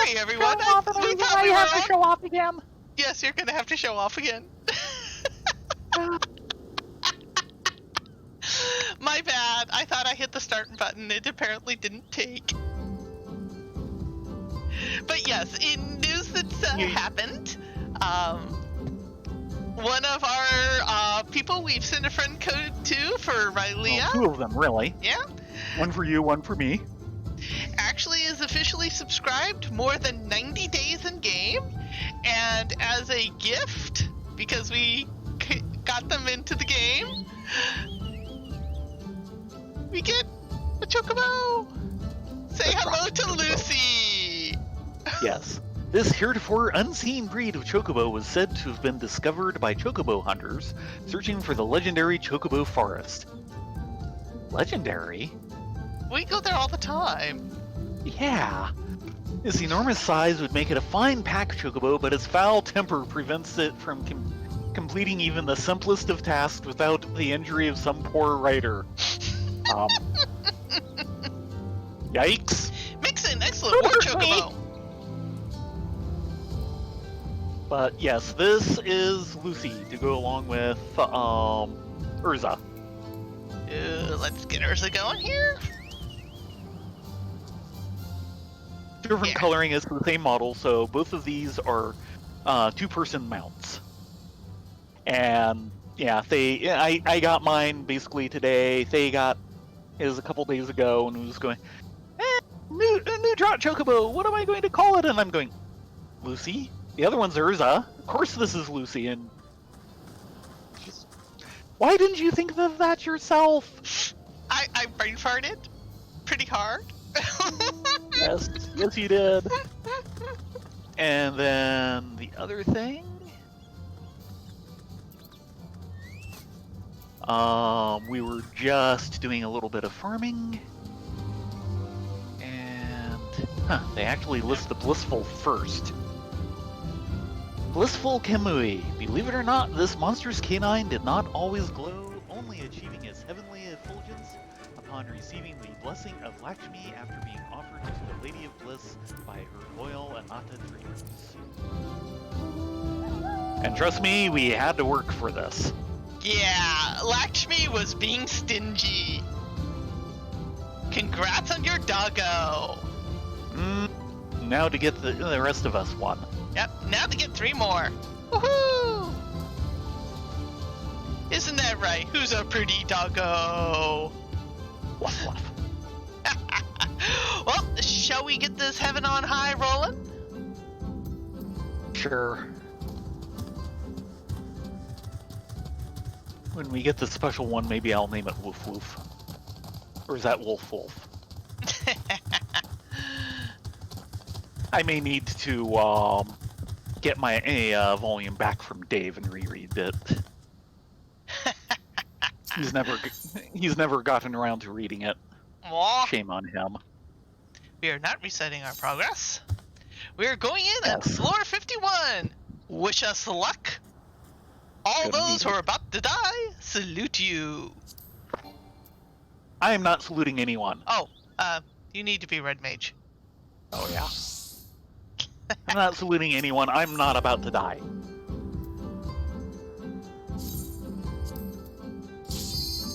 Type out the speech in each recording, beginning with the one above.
Sorry, everyone. Show off, We Eruza. thought Now we you were have to all... show off again. Yes, you're gonna have to show off again. My bad. I thought I hit the start button. It apparently didn't take. But yes, in news that's happened, one of our people we've sent a friend code to for Rylea. Well, 2 of them, really. Yeah. One for you, one for me. Actually is officially subscribed more than 90 days in game, and as a gift, because we got them into the game, we get a chocobo. Say hello to Lucy. Yes. This heretofore unseen breed of chocobo was said to have been discovered by chocobo hunters searching for the legendary chocobo forest. Legendary? We go there all the time. Yeah. Its enormous size would make it a fine pack chocobo, but its foul temper prevents it from completing even the simplest of tasks without the injury of some poor rider. Yikes. Mixin, excellent war chocobo. But yes, this is Lucy to go along with Urza. Let's get Urza going here. Different coloring is the same model, so both of these are 2-person mounts. And yeah, I got mine basically today. They got his a couple days ago and was going, new drop chocobo, what am I going to call it? And I'm going, Lucy? The other one's Urza. Of course this is Lucy, and why didn't you think of that yourself? I brain farted pretty hard. Yes you did. And then the other thing, we were just doing a little bit of farming, and they actually list the Blissful first. Blissful Kamui. Believe it or not, this monstrous canine did not always glow, only achieving its heavenly effulgence upon receiving the blessing of Lakshmi after being offered to the Lady of Bliss by her loyal Anata dreamers. And trust me, we had to work for this. Yeah, Lakshmi was being stingy. Congrats on your doggo. Now to get the rest of us one. Yep, now to get 3 more. Woohoo! Isn't that right? Who's a pretty doggo? Woof woof. Well, shall we get this heaven on high rolling? Sure. When we get the special one, maybe I'll name it Woof Woof. Or is that Wolf Wolf? I may need to get my volume back from Dave and reread it. He's never gotten around to reading it. Aww. Shame on him. We are not resetting our progress. We are going in at Yes. floor 51. Wish us luck. All Good those meeting. who are about to die, salute you. I am not saluting anyone. Oh, you need to be Red Mage. Oh yeah. I'm not saluting anyone. I'm not about to die.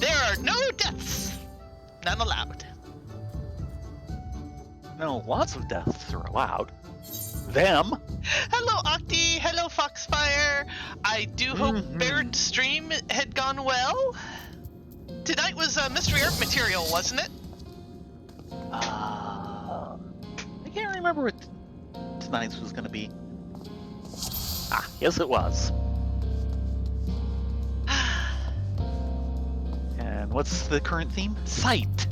There are no deaths. None allowed. No, lots of deaths are allowed. Them. Hello, Octi. Hello, Foxfire. I do hope Barrett's stream had gone well. Tonight was Mystery Art Material, wasn't it? I can't remember what tonight's was going to be. Ah, yes it was. And what's the current theme? Sight.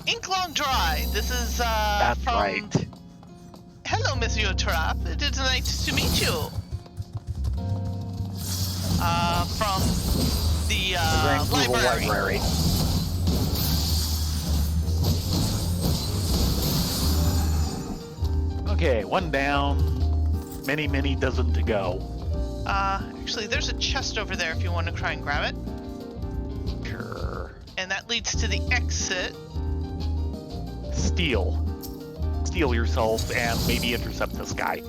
Ink Long Dry. This is That's from... right. Hello, Monsieur Trap. It is nice to meet you. From the Grand Google library. Okay, one down. Many dozen to go. Actually, there's a chest over there if you want to try and grab it. Sure. And that leads to the exit. Steel. steal yourself and maybe intercept this guy.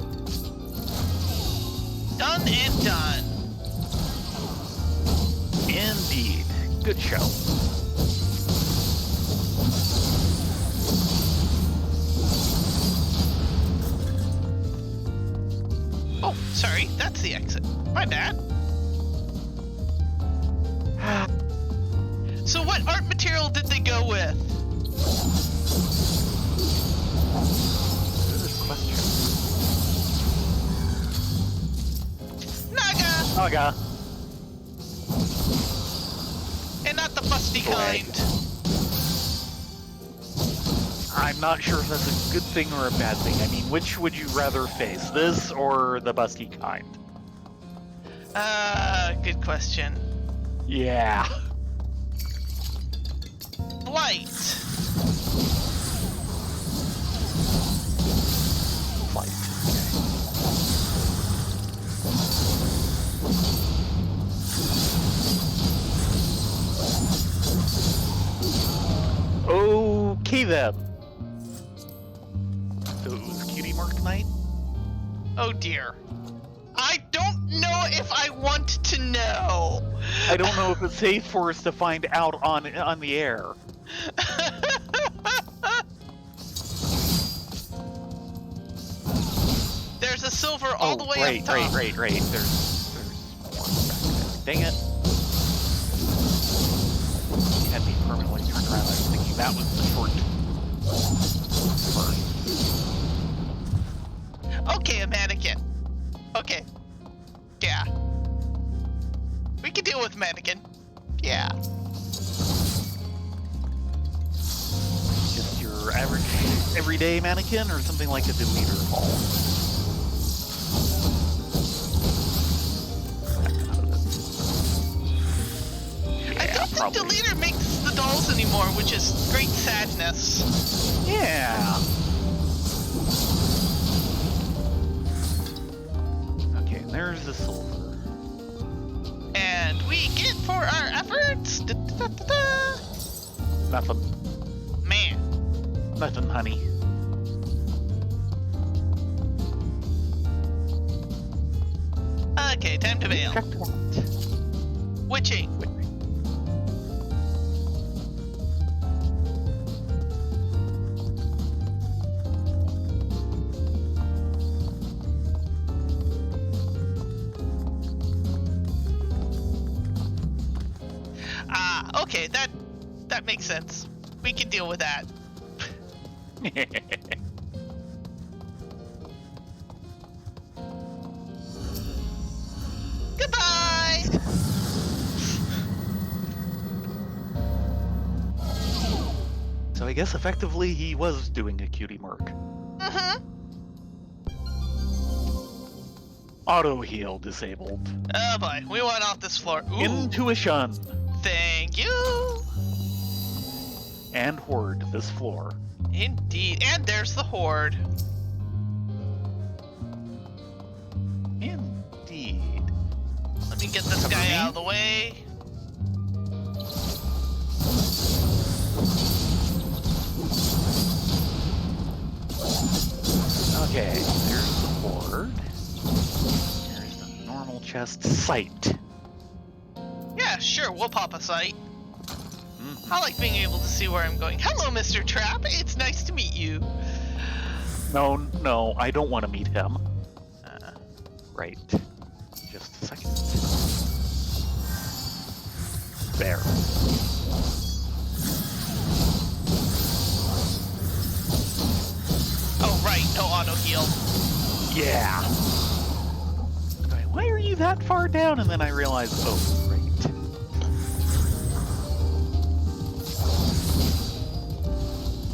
Done and done. Indeed. Good show. Oh, sorry, that's the exit. My bad. So what art material did they go with? Good question. Naga! Naga. And not the busty Correct. kind. I'm not sure if that's a good thing or a bad thing. I mean, which would you rather face, this or the busty kind? Good question. Yeah. Blight. Flight. Okay then. So it was Cutie Mark Night? Oh dear. I don't know if I want to know. I don't know if it's safe for us to find out on the air. There's a silver all the way up top. Right. There's more back there. Dang it. You had me permanently turned around. I was thinking that was the short burn. Okay, a mannequin. Okay. Yeah. We can deal with mannequin. Yeah. Just your average, everyday mannequin, or something like a deleter ball? I don't think deleter makes the dolls anymore, which is great sadness. Yeah. Okay, there's the silver. And we get for our efforts. Da-da-da-da-da. Nothing. Man. Nothing, honey. Okay, time to bail. Check that. Witching. Okay, that makes sense. We can deal with that. Goodbye! So I guess effectively he was doing a cutie mark. Mm-hmm. Auto heal disabled. Oh boy, we want off this floor. Ooh. Intuition Thank you! and hoard this floor. Indeed. And there's the horde. Indeed. Let me get this Cover guy me. out of the way. Okay, there's the hoard. There's the normal chest. Sight. Yeah, sure, we'll pop a sight. Mhm. I like being able to see where I'm going. Hello, Mr. Trap. It's nice to meet you. No, I don't want to meet him. Uh, Right. Just a second. There. oh, right, no auto heal. Yeah. Why are you that far down? And then I realized, oh, right.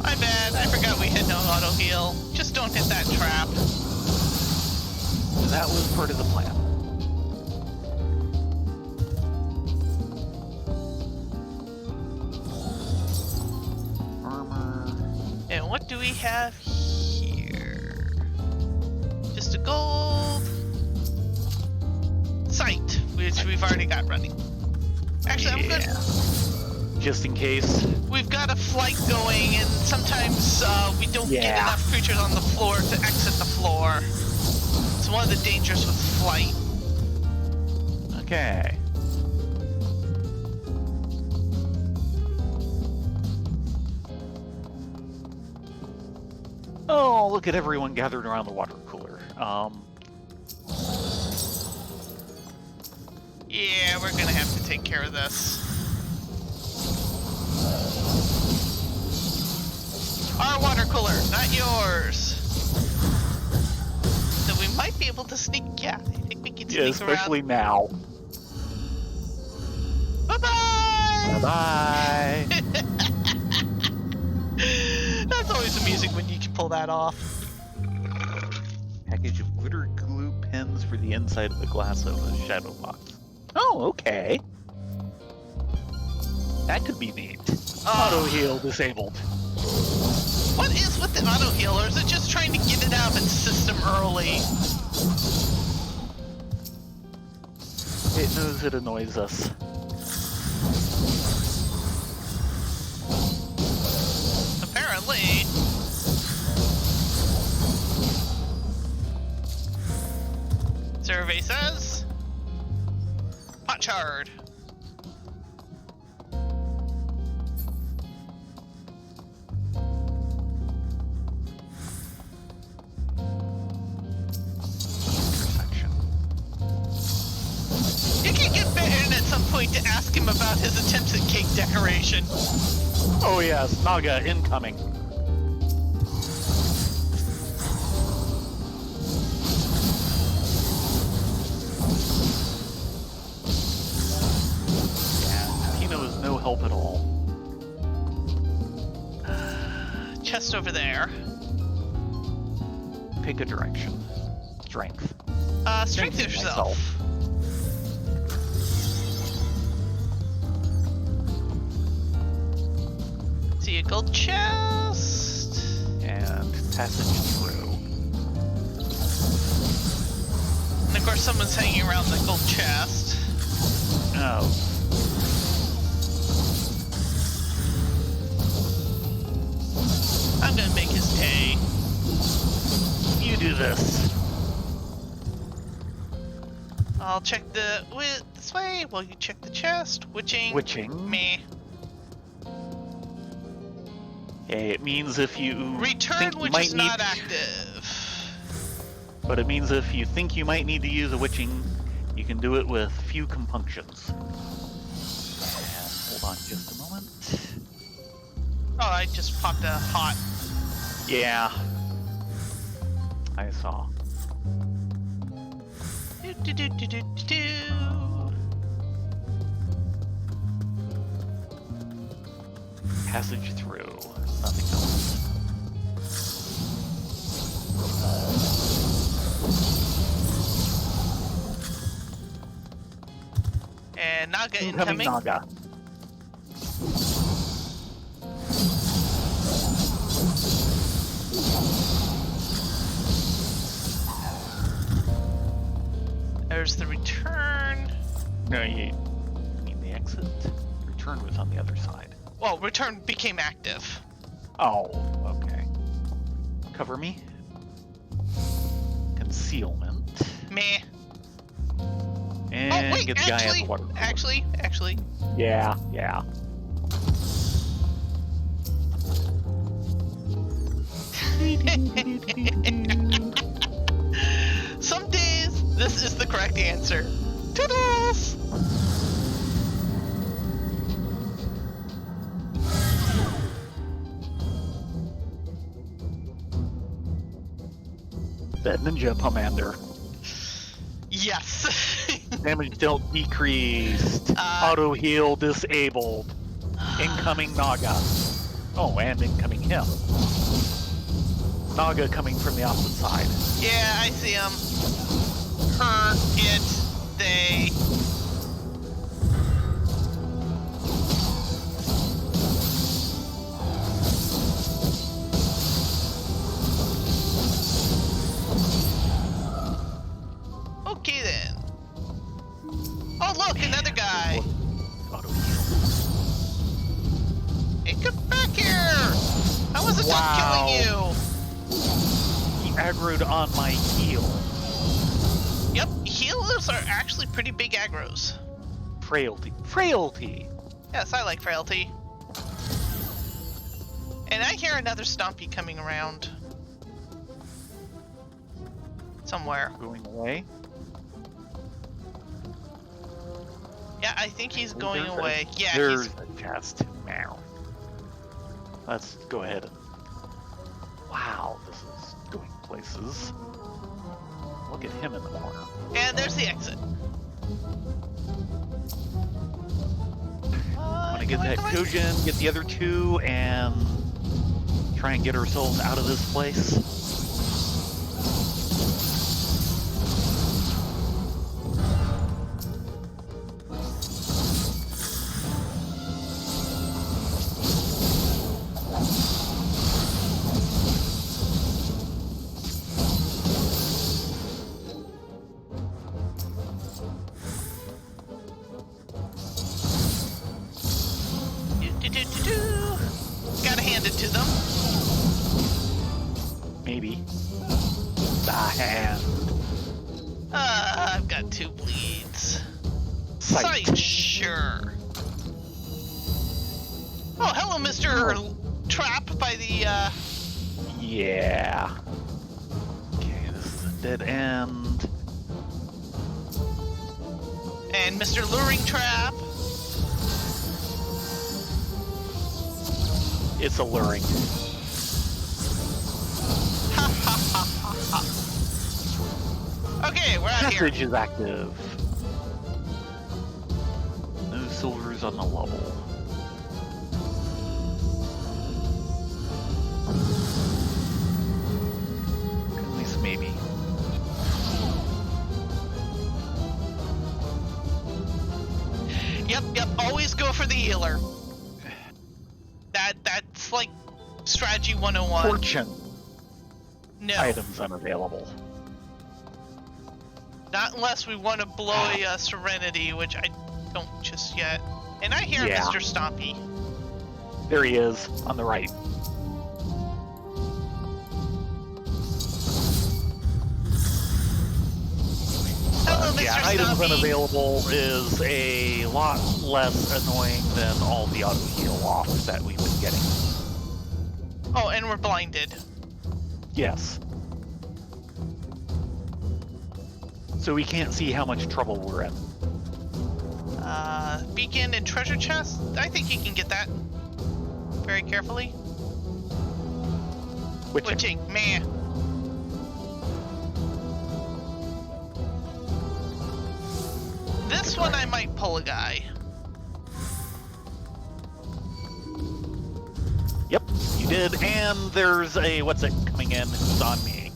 My bad, I forgot we had no auto heal. Just don't hit that trap. That was part of the plan. Armor. And what do we have here? Just a gold. Sight, which we've already got running. Actually, I'm Yeah. good. just in case. We've got a flight going, and sometimes we don't get Yeah. enough creatures on the floor to exit the floor. It's one of the dangers with flight. Okay. Oh, look at everyone gathered around the water cooler. Yeah, we're gonna have to take care of this. Our water cooler, not yours. So we might be able to sneak. Yeah, I think we can sneak Yeah, especially now. around. Bye bye. Bye. That's always amusing when you can pull that off. Package of glitter glue pens for the inside of the glass of a shadow box. Oh, okay. That could be neat. Auto heal disabled. What is with the auto heal, or is it just trying to get it out of its system early? It knows it annoys us. Apparently. Survey says pot shard. Intersection. You can get Baron at some point to ask him about his attempts at cake decoration. Oh yes, Naga incoming. Yeah, Tino is no help at all. Chest over there. Pick a direction. Strength. Strength Strengthen yourself. See a gold chest. And passage through. And of course someone's hanging around the gold chest. Oh. I'm gonna make his day. You do this. I'll check the this way while you check the chest. Witching. Witching. Me. Okay, it means if you Return think you which might is need, not active. but it means if you think you might need to use a witching, you can do it with few compunctions. And hold on just a moment. Oh, I just popped a hot. Yeah, I saw. Do, do, do, do, do, do, do. Passage through. Nothing else. And Naga Incoming incoming. Naga. There's the return. No, you mean the exit? Return was on the other side. Well, return became active. Oh, okay. Cover me. Concealment. Meh. And Oh wait, get the guy out of actually, the water. actually. Yeah. Some days, this is the correct answer. Toodles! That ninja commander. Yes. Damage dealt decreased. Auto heal disabled. Incoming Naga. Oh, and incoming him. Naga coming from the opposite side. Yeah, I see him. Her, it, they. Okay then. Oh look, another guy. Auto heal. stop killing you! He aggroed on my heal. Yep, healers are actually pretty big aggros. Frailty. Frailty! Yes, I like frailty. And I hear another Stompy coming around. Somewhere. Going away. Yeah, I think he's going There's away. Yeah, There's he's... a chest. Meow. Let's go ahead and... Wow, this is going places. Look at him in the corner. And there's the exit. I'm gonna get that Kojin, get the other two, and try and get ourselves out of this place. Gotta hand it to them. Maybe. The hand. I've got 2 bleeds. Sight. Sight, sure. Oh, hello, Mr. Trap by the, Yeah. Okay, this is a dead end. and Mr. Luring Trap. It's alluring. Ha ha ha ha ha. Okay, we're out here. Passage is active. No silvers on the level. At least maybe. Yep, always go for the healer. That's like strategy 101. Fortune. No, Items unavailable. not unless we want to blow a Serenity, which I don't just yet. And I hear Yeah. Mr. Stompy. There he is, on the right. Hello, Mr. Yeah, items Stompy. unavailable is a lot less annoying than all the auto heal offs that we've been getting. Oh, and we're blinded. Yes. So we can't see how much trouble we're in. Beacon and treasure chest. I think you can get that very carefully. Witching, meh. This one I might pull a guy. Yep, you did, and there's a what's it coming in? It's on me.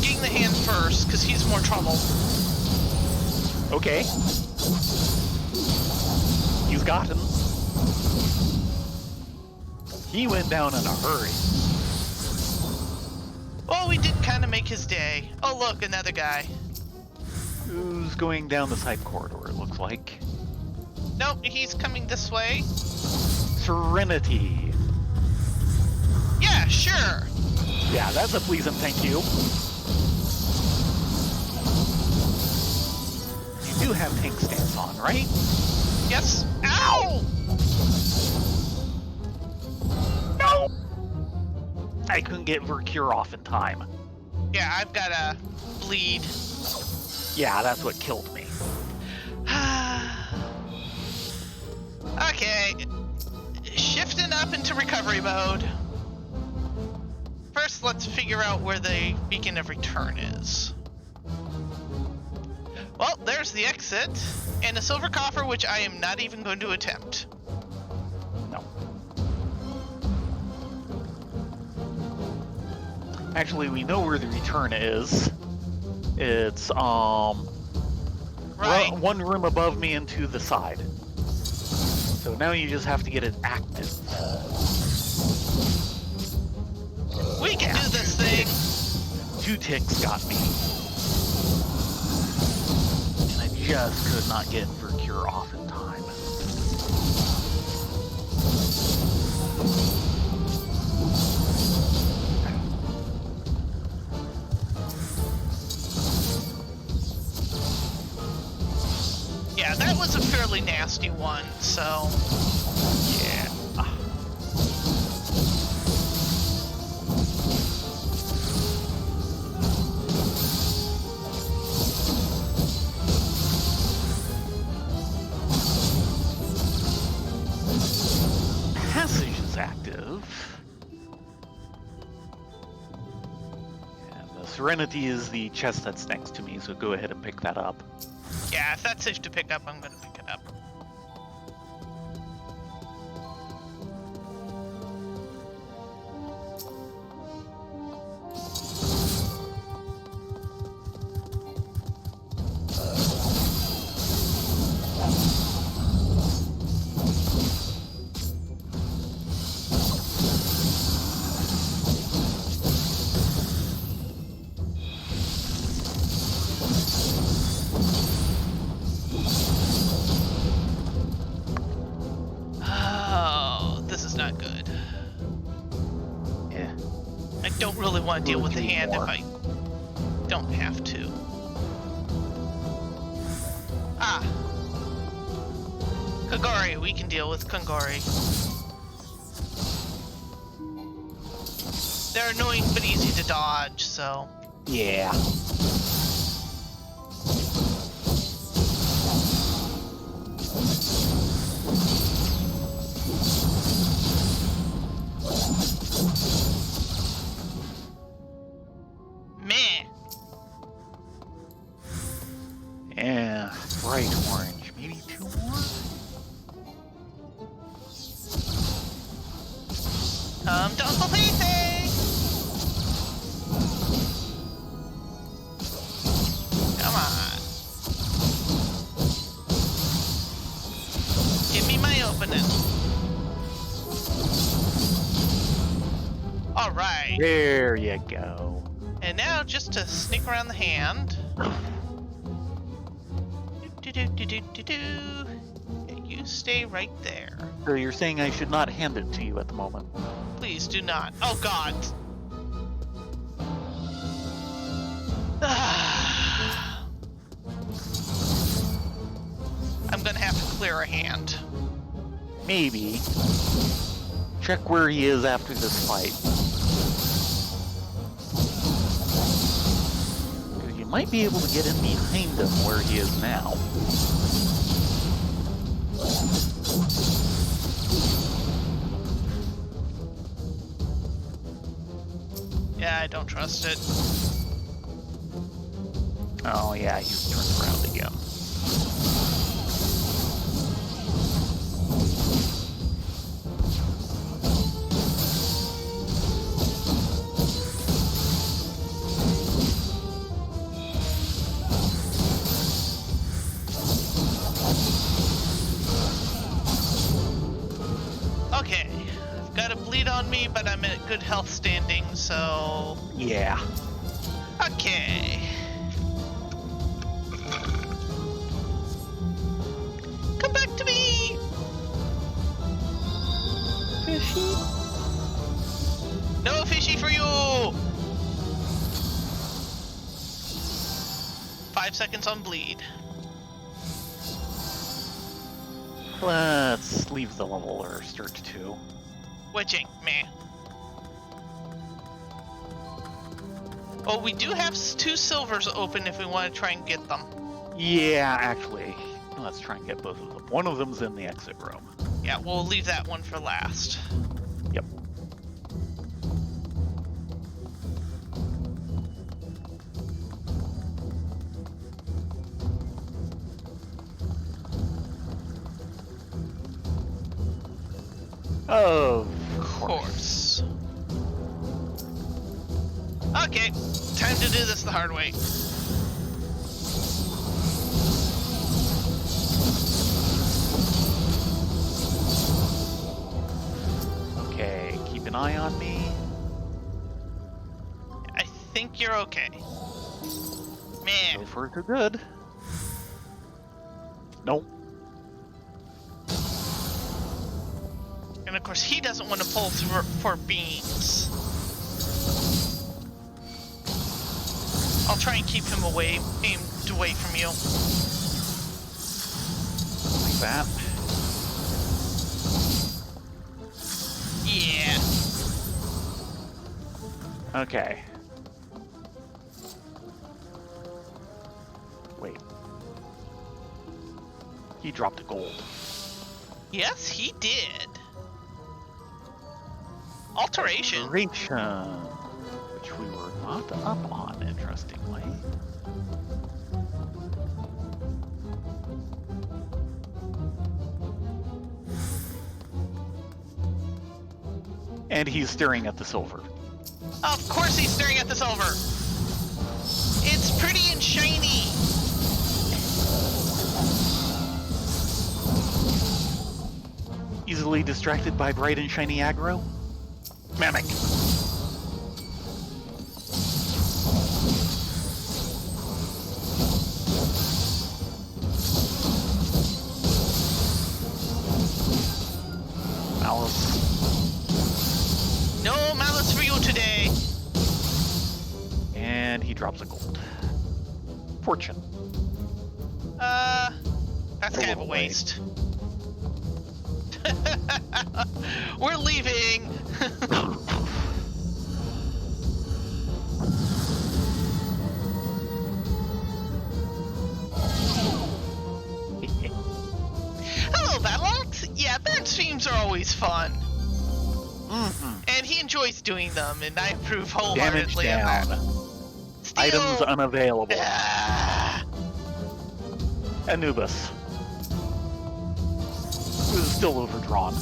Getting the hand first, because he's more trouble. Okay. He's got him. He went down in a hurry. Oh, we did kind of make his day. Oh, look, another guy. Who's going down the side corridor, it looks like. Nope, he's coming this way. Serenity. Yeah, sure. Yeah, that's a pleasant thank you. You do have tank stance on, right? Yes. Ow! No! I couldn't get Vercure off in time. Yeah, I've got a bleed. Yeah, that's what killed me. Okay. Shifting up into recovery mode. First, let's figure out where the beacon of return is. Well, there's the exit, and a silver coffer, which I am not even going to attempt. No. Actually, we know where the return is. It's, Right. one room above me and to the side. So now you just have to get it active. We can do this thing. 2 ticks got me. And I just could not get Vercure off in time. really nasty one, so... Yeah. Passage is active. And the Serenity is the chest that's next to me, so go ahead and pick that up. Yeah, if that's safe to pick up, I'm gonna pick it up. Oh, this is not good. Yeah. I don't really want to deal with the Really hand more. if I don't have to. Ah. Kagori, we can deal with Kagori. They're annoying but easy to dodge, so... Yeah. Meh. Yeah. Bright orange. Maybe 2 more? Come to Uncle Paything! Come on. Give me my opening. Alright. There you go. And now just to sneak around the hand. Do-do-do-do-do-do. Yeah, you stay right there. So you're saying I should not hand it to you at the moment? Please do not. Oh god. I'm gonna have to clear a hand. Maybe. Check where he is after this fight. 'Cause you might be able to get in behind him where he is now. Yeah, I don't trust it. Oh yeah, he's turned around again. Okay. I've got a bleed on me, but I'm in good health standing, so... Yeah. Okay. Come back to me! Fishy? No fishy for you! 5 seconds on bleed. Let's leave the level or start 2. Witching, meh. Oh, we do have 2 silvers open if we want to try and get them. Yeah, actually, let's try and get both of them. One of them's in the exit room. Yeah, we'll leave that one for last. Yep. Of Course. Okay, time to do this the hard way. Okay, keep an eye on me. I think you're okay. Man. So far, so good. Nope. And of course, he doesn't want to pull through for beams. I'll try and keep him aimed away from you. that. Yeah. Okay. Wait. He dropped a gold. Yes, he did. Alteration. Alteration, which we were not up on, interestingly. And he's staring at the silver. Of course he's staring at the silver. It's pretty and shiny. Easily distracted by bright and shiny aggro? Mimic. Malice. No malice for you today. And he drops a gold. Fortune. That's kind of a waste. We're leaving. Hello, Battleaxe. Yeah, their streams are always fun. And he enjoys doing them, and I approve Damage wholeheartedly of down. that. Steel. Items unavailable. Ah. Anubis. This is still overdrawn.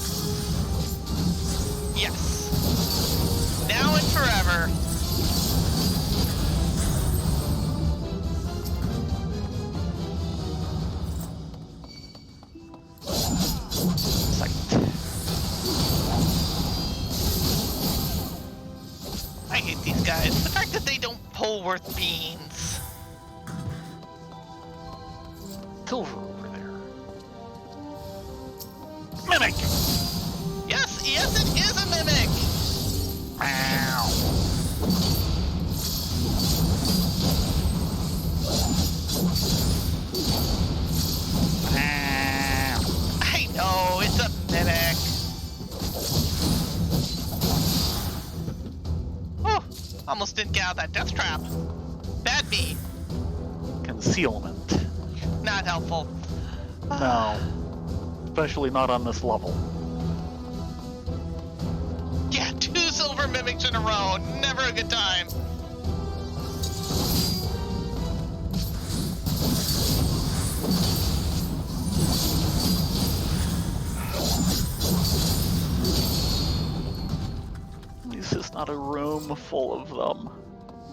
Yes. Now and forever. Sight. I hate these guys. The fact that they don't pull worth beans. Silver over there. Mimic! Yes, it is a mimic. Ow. Ow. I know, it's a mimic. Oh, almost didn't get out of that death trap. Bad me. Concealment. Not helpful. No. Especially not on this level. Yeah, 2 silver mimics in a row. Never a good time. This is not a room full of them.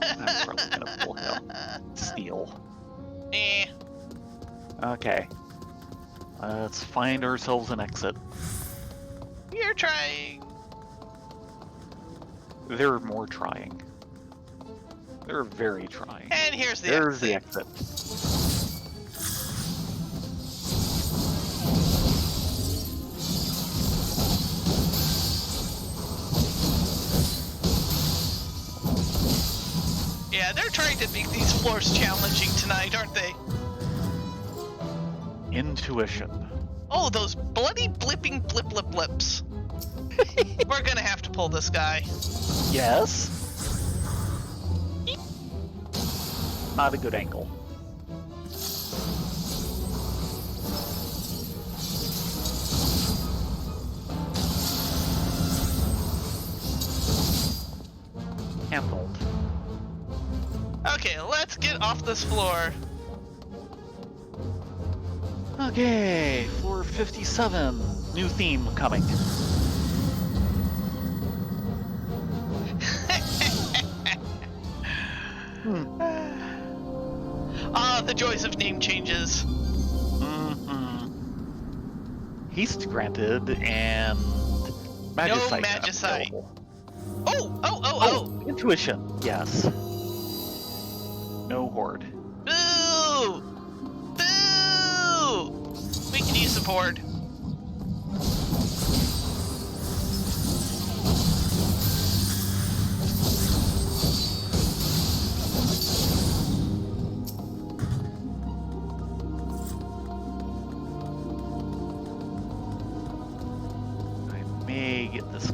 I'm probably gonna pull him. Steal. Eh. Okay. Let's find ourselves an exit. You're trying. They're more trying. They're very trying. And here's the There's exit. the exit. Yeah, they're trying to make these floors challenging tonight, aren't they? Intuition. Oh, those bloody blipping blip blip blips. We're gonna have to pull this guy. Yes. Not a good angle. Handled. Okay, let's get off this floor. Okay, floor 57. New theme coming. Ah, the joys of name changes. Haste granted and Magicite. Magicite. available. Oh! Intuition. Yes. No horde. Boo! Boo! We can use support.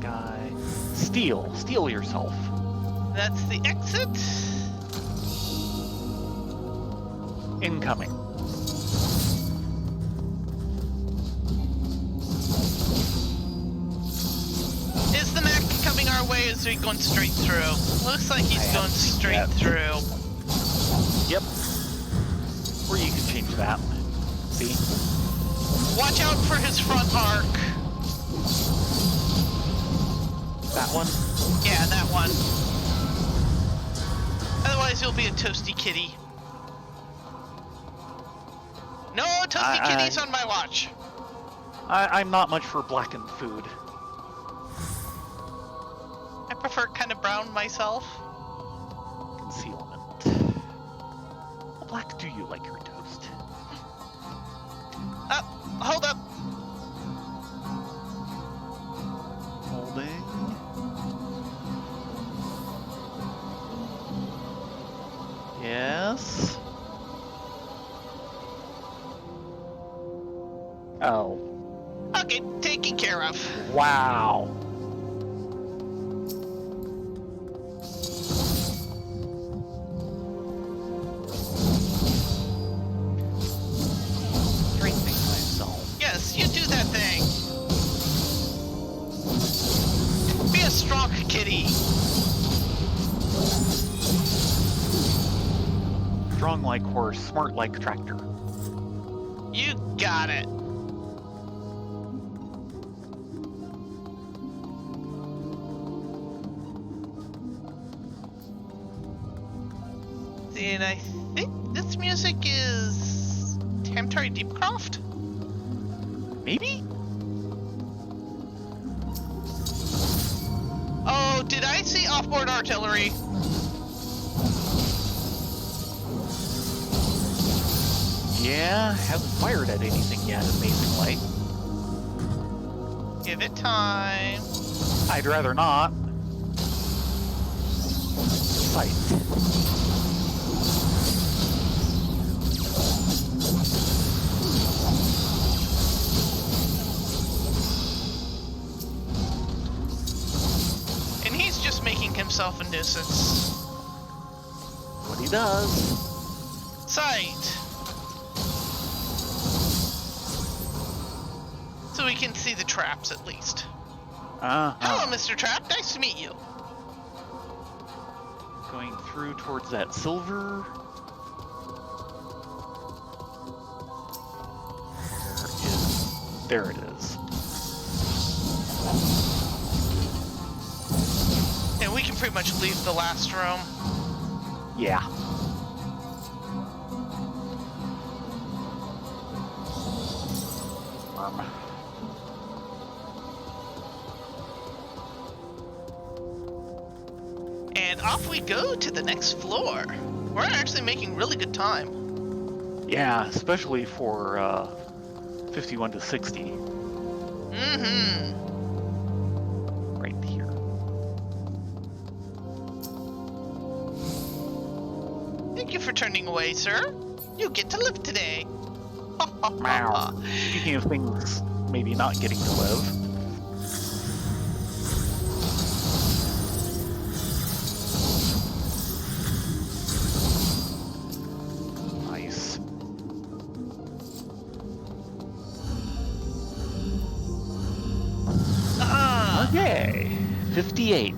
guy. Steal yourself. That's the exit. Incoming. Is the Mac coming our way? Or is he going straight through? Looks like he's going straight through. Yep. Or you can change that. See? Watch out for his front arc. That one? Yeah, that one. Otherwise, you'll be a toasty kitty. No toasty kitties on my watch. I'm not much for blackened food. I prefer kind of brown myself. Concealment. How black do you like your toast? Hold up. Holding. Yes. Oh. Okay, taken care of. Wow. Strengthening myself. Yes, you do that thing. Be a strong kitty. Strong like horse, smart like tractor. You got it. And I think this music is Tamtari Deepcroft? Maybe? Oh, did I see offboard artillery? Yeah, haven't fired at anything yet, amazingly. Give it time. I'd rather not. Sight. And he's just making himself a nuisance. What he does. Sight. So we can see the traps at least. Hello, Mr. Trap. Nice to meet you. Going through towards that silver. There it is. And we can pretty much leave the last room. Yeah. And off we go to the next floor. We're actually making really good time. Yeah, especially for 51 to 60. Mm-hmm. Right here. Thank you for turning away, sir. You get to live today. Meow. Speaking of things maybe not getting to live. Nice. Okay. 58.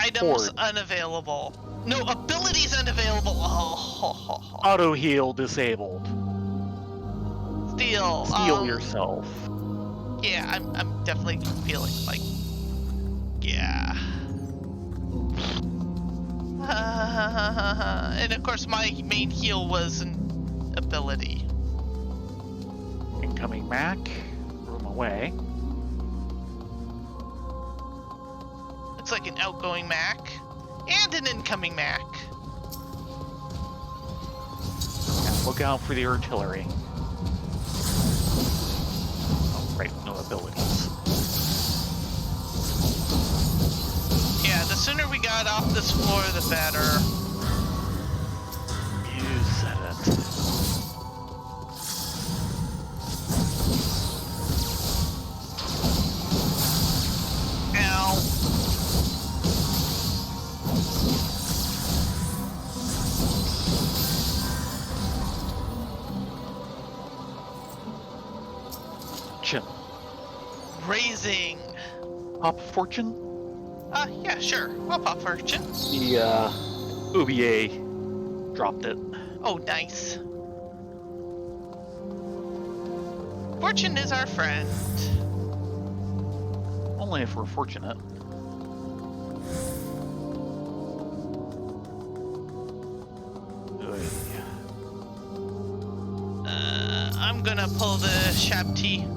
Items unavailable. No, abilities unavailable. Oh. Auto heal disabled. Steal. Steal yourself. Yeah, I'm definitely feeling like, yeah. And of course, my main heal was an ability. Incoming Mac. Room away. It's like an outgoing Mac and an incoming Mac. Yeah, look out for the artillery. Oh, right, no abilities. Yeah, the sooner we got off this floor, the better. Use Fortune. Raising. Pop Fortune? Yeah, sure. I'll pop Fortune. The OBA dropped it. Oh, nice. Fortune is our friend. Only if we're fortunate. I'm gonna pull the Shabti.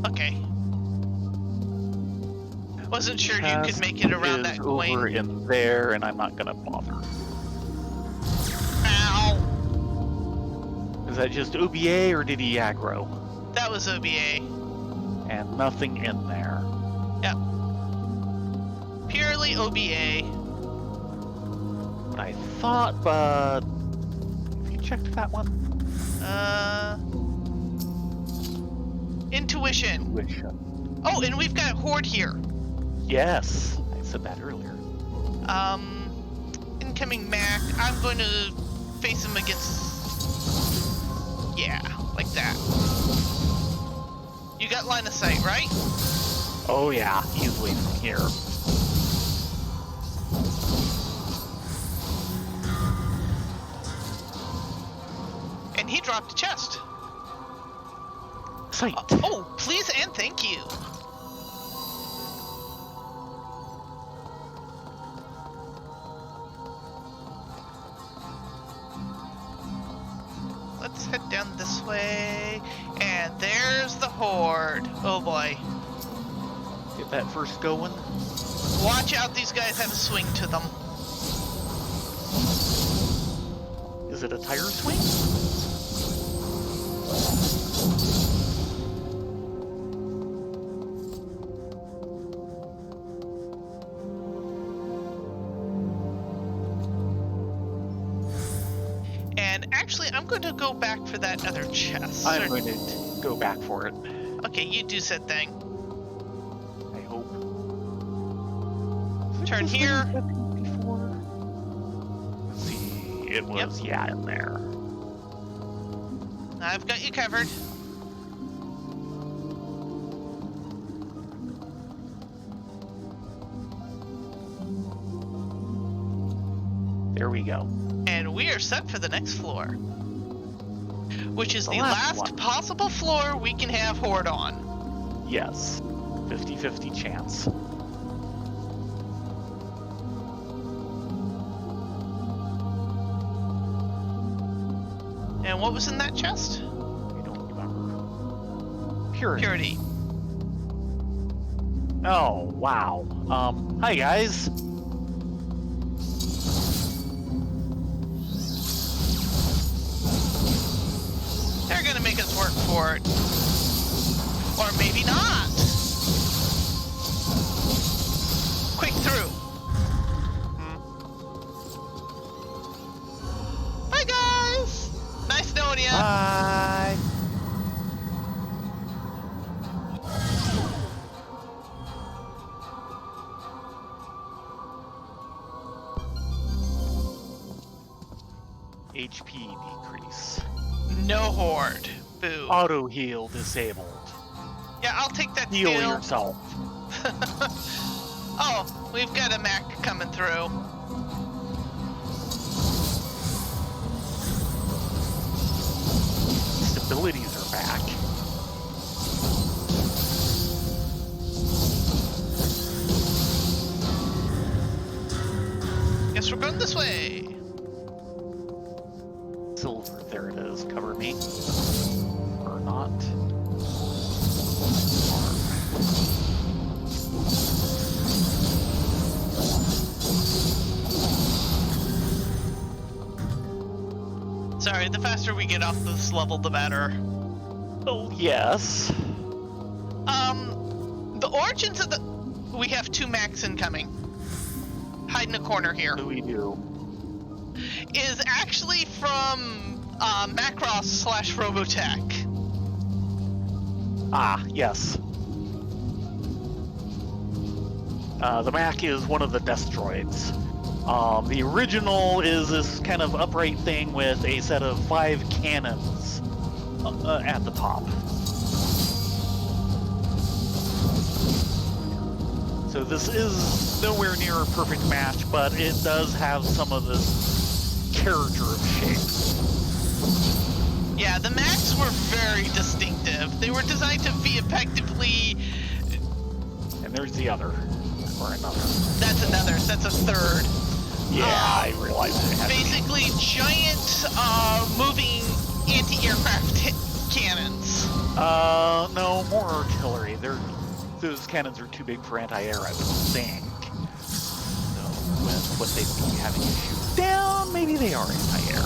Okay. Wasn't sure you could make it around that coin. Over in there, and I'm not gonna bother. Ow! Is that just OBA or did he aggro? That was OBA. And nothing in there. Yep. Purely OBA. What I thought, but have you checked that one? Intuition. Intuition. Oh, and we've got a horde here. Yes, I said that earlier. Incoming Mac. I'm going to face him against. Yeah, like that. You got line of sight, right? Oh yeah, easily from here. And he dropped a chest. Sight. Oh, please and thank you. Let's head down this way. And there's the horde. Oh boy. Get that first going. Watch out, these guys have a swing to them. Is it a tire swing? And actually, I'm going to go back for that other chest. I'm going to go back for it. Okay, you do said thing. I hope. Turn here. Before? Let's see. It was, yeah, in there. I've got you covered. There we go. And we are set for the next floor. Which is the last last one. possible floor we can have horde on. Yes. 50-50 chance. And what was in that chest? I don't remember. Purity. Purity. Oh, wow. Hi guys. They're gonna make us work for it. Or maybe not. Quick through. Bye guys. Nice knowing ya. Bye. HP decrease. No horde. Boo. Auto heal disabled. Yeah, I'll take that Heal steal. yourself. Oh, we've got a Mac coming through. Stabilities are back. Guess we're going this way. Silver, there it is. Cover me. Or not. Sorry, the faster we get off this level, the better. Oh, yes. The origins of the... We have 2 Macs incoming. Hide in a corner here. What do we do? Is actually from Macross / Robotech. Ah, yes. The Mac is one of the death droids. The original is this kind of upright thing with a set of 5 cannons at the top. So this is nowhere near a perfect match, but it does have some of this character of shape. Yeah, the Macs were very distinctive. They were designed to be effectively... And there's the other, or another. That's a third. Yeah, I realized it had basically giant moving anti-aircraft cannons. No, more artillery. Those cannons are too big for anti-air, I would think. So, with what they'd be having to shoot down, maybe they are anti-air.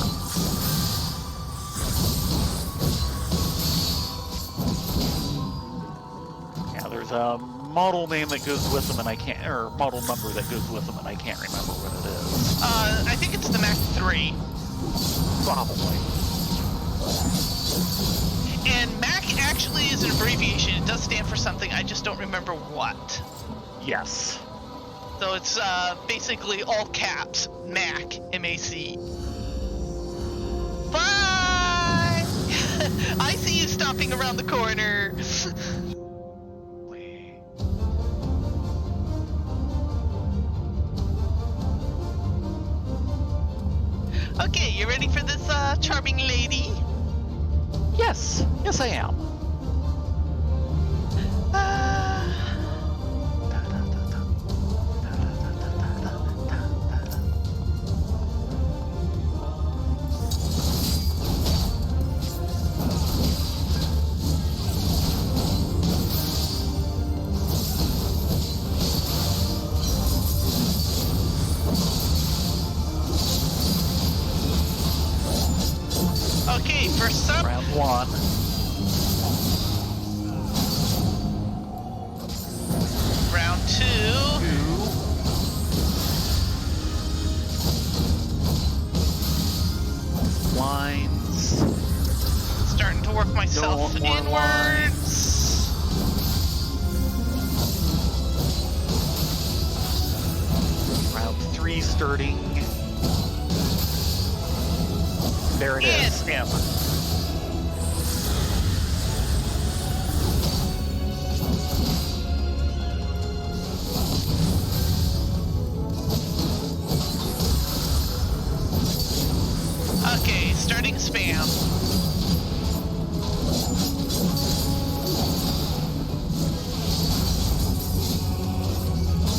Yeah, there's a model name that goes with them, and I can't, or model number that goes with them, and I can't remember what it is. I think it's the Mac 3. Probably. And Mac actually is an abbreviation. It does stand for something. I just don't remember what. Yes. So it's basically all caps. Mac. M-A-C. Bye! I see you stopping around the corner. Okay, you ready for this charming lady? Yes. Yes, I am. Okay, first up. Round 1. Round 2. 2. Lines. Starting to work myself No more inwards. Round 3 starting. There it is. M. Okay, starting spam.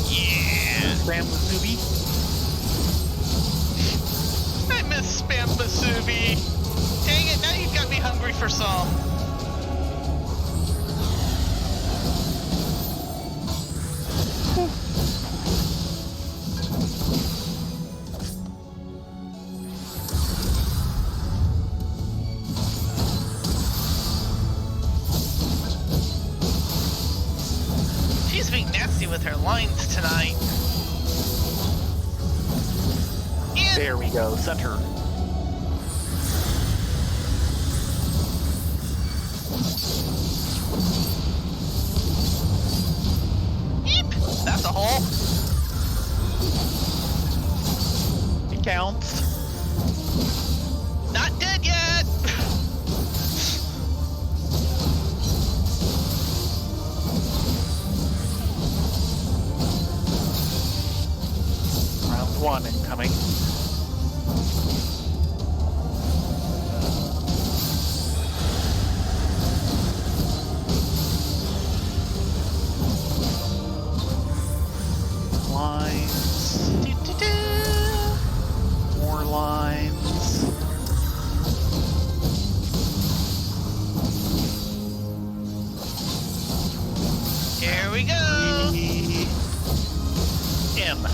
Yeah. Spam Musubi. I miss spam Masubi. Dang it, now you've got me hungry for some. She's being nasty with her lines tonight. And There we go. Center. Eep, that's a hole. It counts. Not dead yet. Round 1 incoming. Lines. More lines. Here we go. M.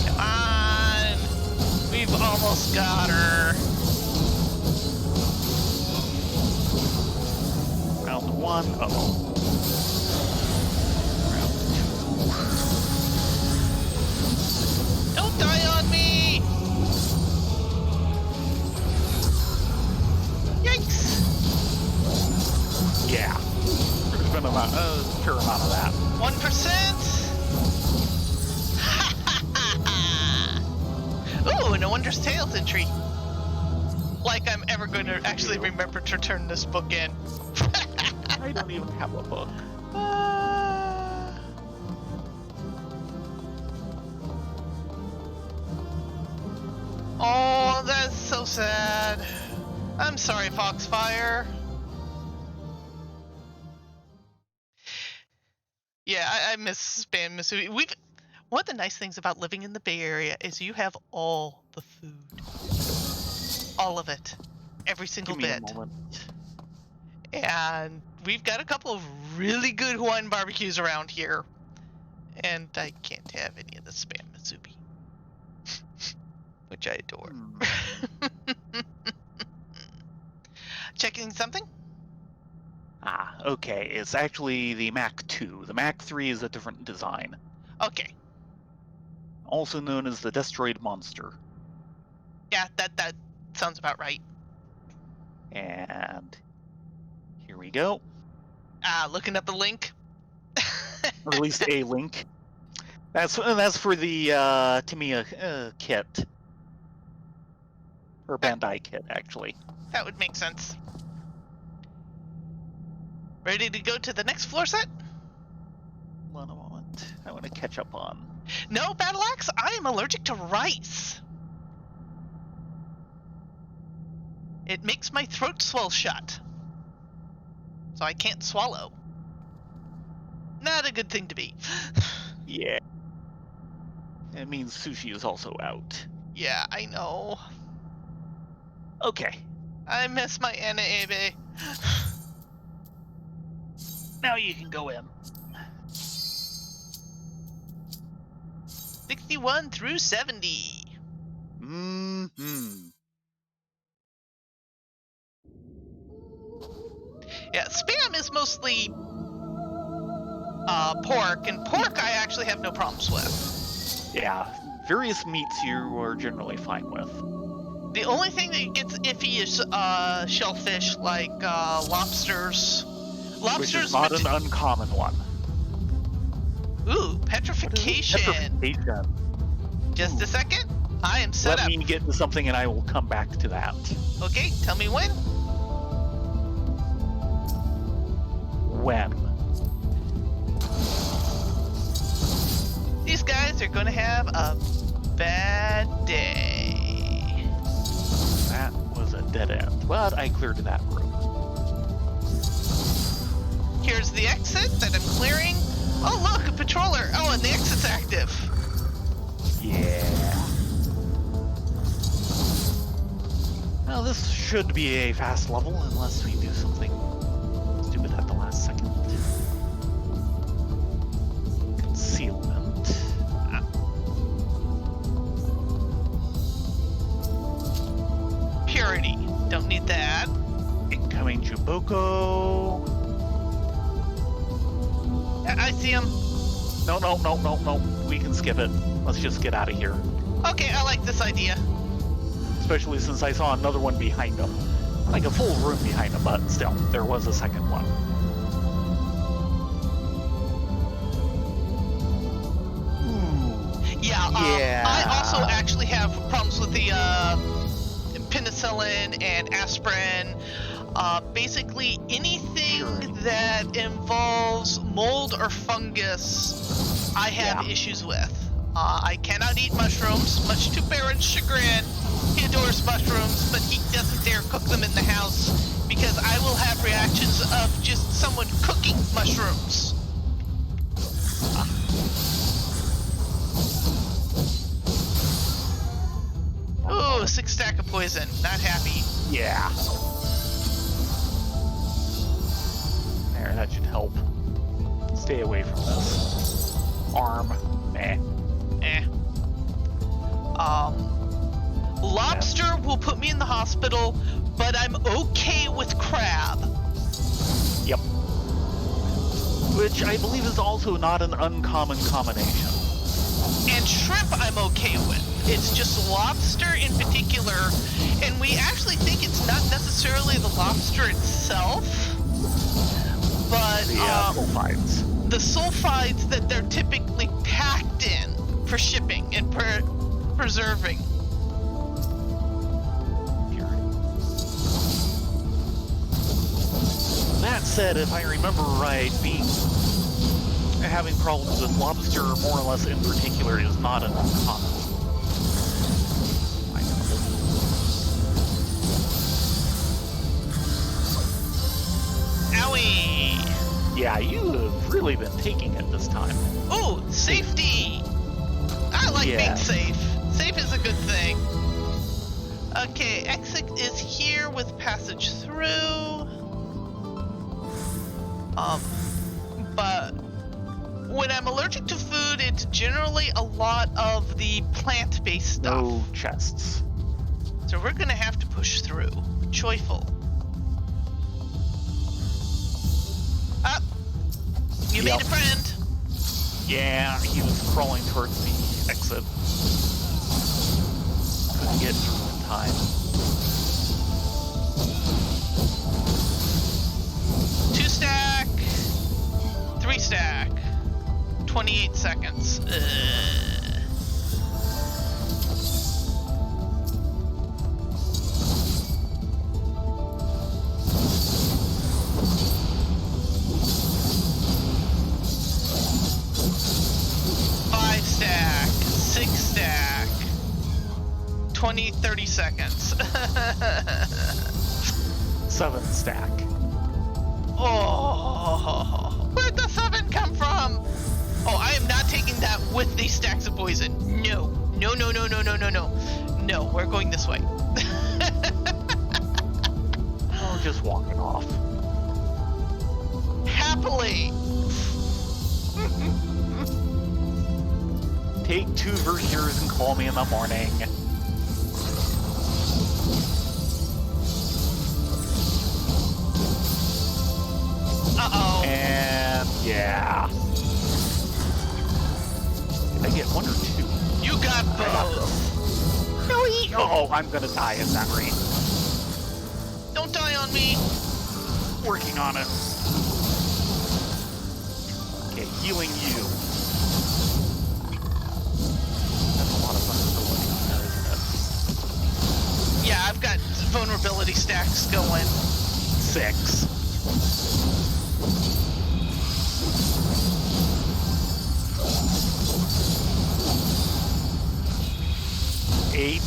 Come on. We've almost got her. on. Uh-oh. Don't die on me! Yikes! Yeah. There's been a fair amount of that. 1%! Ooh, No Wonders Tales entry. Like I'm ever going to actually remember to turn this book in. I don't even have a book. Oh, that's so sad. I'm sorry, Foxfire. Yeah, I miss Spam Missouri. One of the nice things about living in the Bay Area is you have all the food. All of it. Every single Give me bit. a moment. And we've got a couple of really good Hawaiian barbecues around here. And I can't have any of the Spam Mizubi. Which I adore. Checking something? Ah, okay. It's actually the Mac 2. The Mac 3 is a different design. Okay. Also known as the Destroyed Monster. Yeah, that sounds about right. And here we go. Looking up a link. Or at least a link. That's for the Tamiya kit. Or Bandai kit, actually. That would make sense. Ready to go to the next floor set? Hold on a moment. I want to catch up on. No, Battle Axe, I am allergic to rice. It makes my throat swell shut. So I can't swallow. Not a good thing to be. Yeah. It means sushi is also out. Yeah, I know. Okay. I miss my Anna Abe. Now you can go in. 61 through 70. Mm-hmm. Yeah, Spam is mostly pork, and pork I actually have no problems with. Yeah. Various meats you are generally fine with. The only thing that gets iffy is shellfish, like lobsters. Which is not an uncommon one. Ooh, petrification. Petrification. Just a second. I am set up. Let me get to something and I will come back to that. Okay, tell me when. When? These guys are going to have a bad day. That was a dead end, but I cleared that room. Here's the exit that I'm clearing. Oh, look, a patroller. Oh, and the exit's active. Yeah. Well, this should be a fast level unless we do something stupid at the last second. Concealment. Purity. Don't need that. Incoming Juboko. I see him. No. We can skip it. Let's just get out of here. Okay, I like this idea. Especially since I saw another one behind him. Like a full room behind him, but still, there was a second one. Yeah, Yeah. I also actually have problems with the penicillin and aspirin. Basically anything that involves mold or fungus, I have issues with. I cannot eat mushrooms, much to Baron's chagrin. He adores mushrooms, but he doesn't dare cook them in the house because I will have reactions of just someone cooking mushrooms. Ooh, 6 stack of poison. Not happy. Yeah. There, that should help. Stay away from this. Arm. Meh. Lobster will put me in the hospital, but I'm okay with crab. Yep. which I believe is also not an uncommon combination. And shrimp I'm okay with. It's just lobster in particular, and we actually think it's not necessarily the lobster itself, but The sulfides. the sulfides that they're typically packed in for shipping and preserving. That said, if I remember right, having problems with lobster, more or less in particular, is not an uncommon. Owie! Yeah, you have really been taking it this time. Ooh, safety! I like being safe. Safe is a good thing. Okay, exit is here with passage through. But when I'm allergic to food, it's generally a lot of the plant-based stuff. No chests. So we're gonna have to push through. Joyful. Up! You made a friend! Yeah, he was crawling towards the exit. Couldn't get through in time. 2 stack! 3 stack! 28 seconds. Stack, 6 stack, 20, 30 seconds. 7 stack. Oh, where'd the 7 come from? Oh, I am not taking that with these stacks of poison. No, no, no, no, no, no, no, no. No, we're going this way. Oh, just walking off. Happily. Take 2 Vertiers and call me in the morning. Uh-oh. And yeah. Did I get 1 or 2? You got both. Oh, I'm gonna die at that rate. Don't die on me. Working on it. Okay, healing you. That's a lot of vulnerability on that, isn't it? Yeah, I've got vulnerability stacks going. 6. Eight.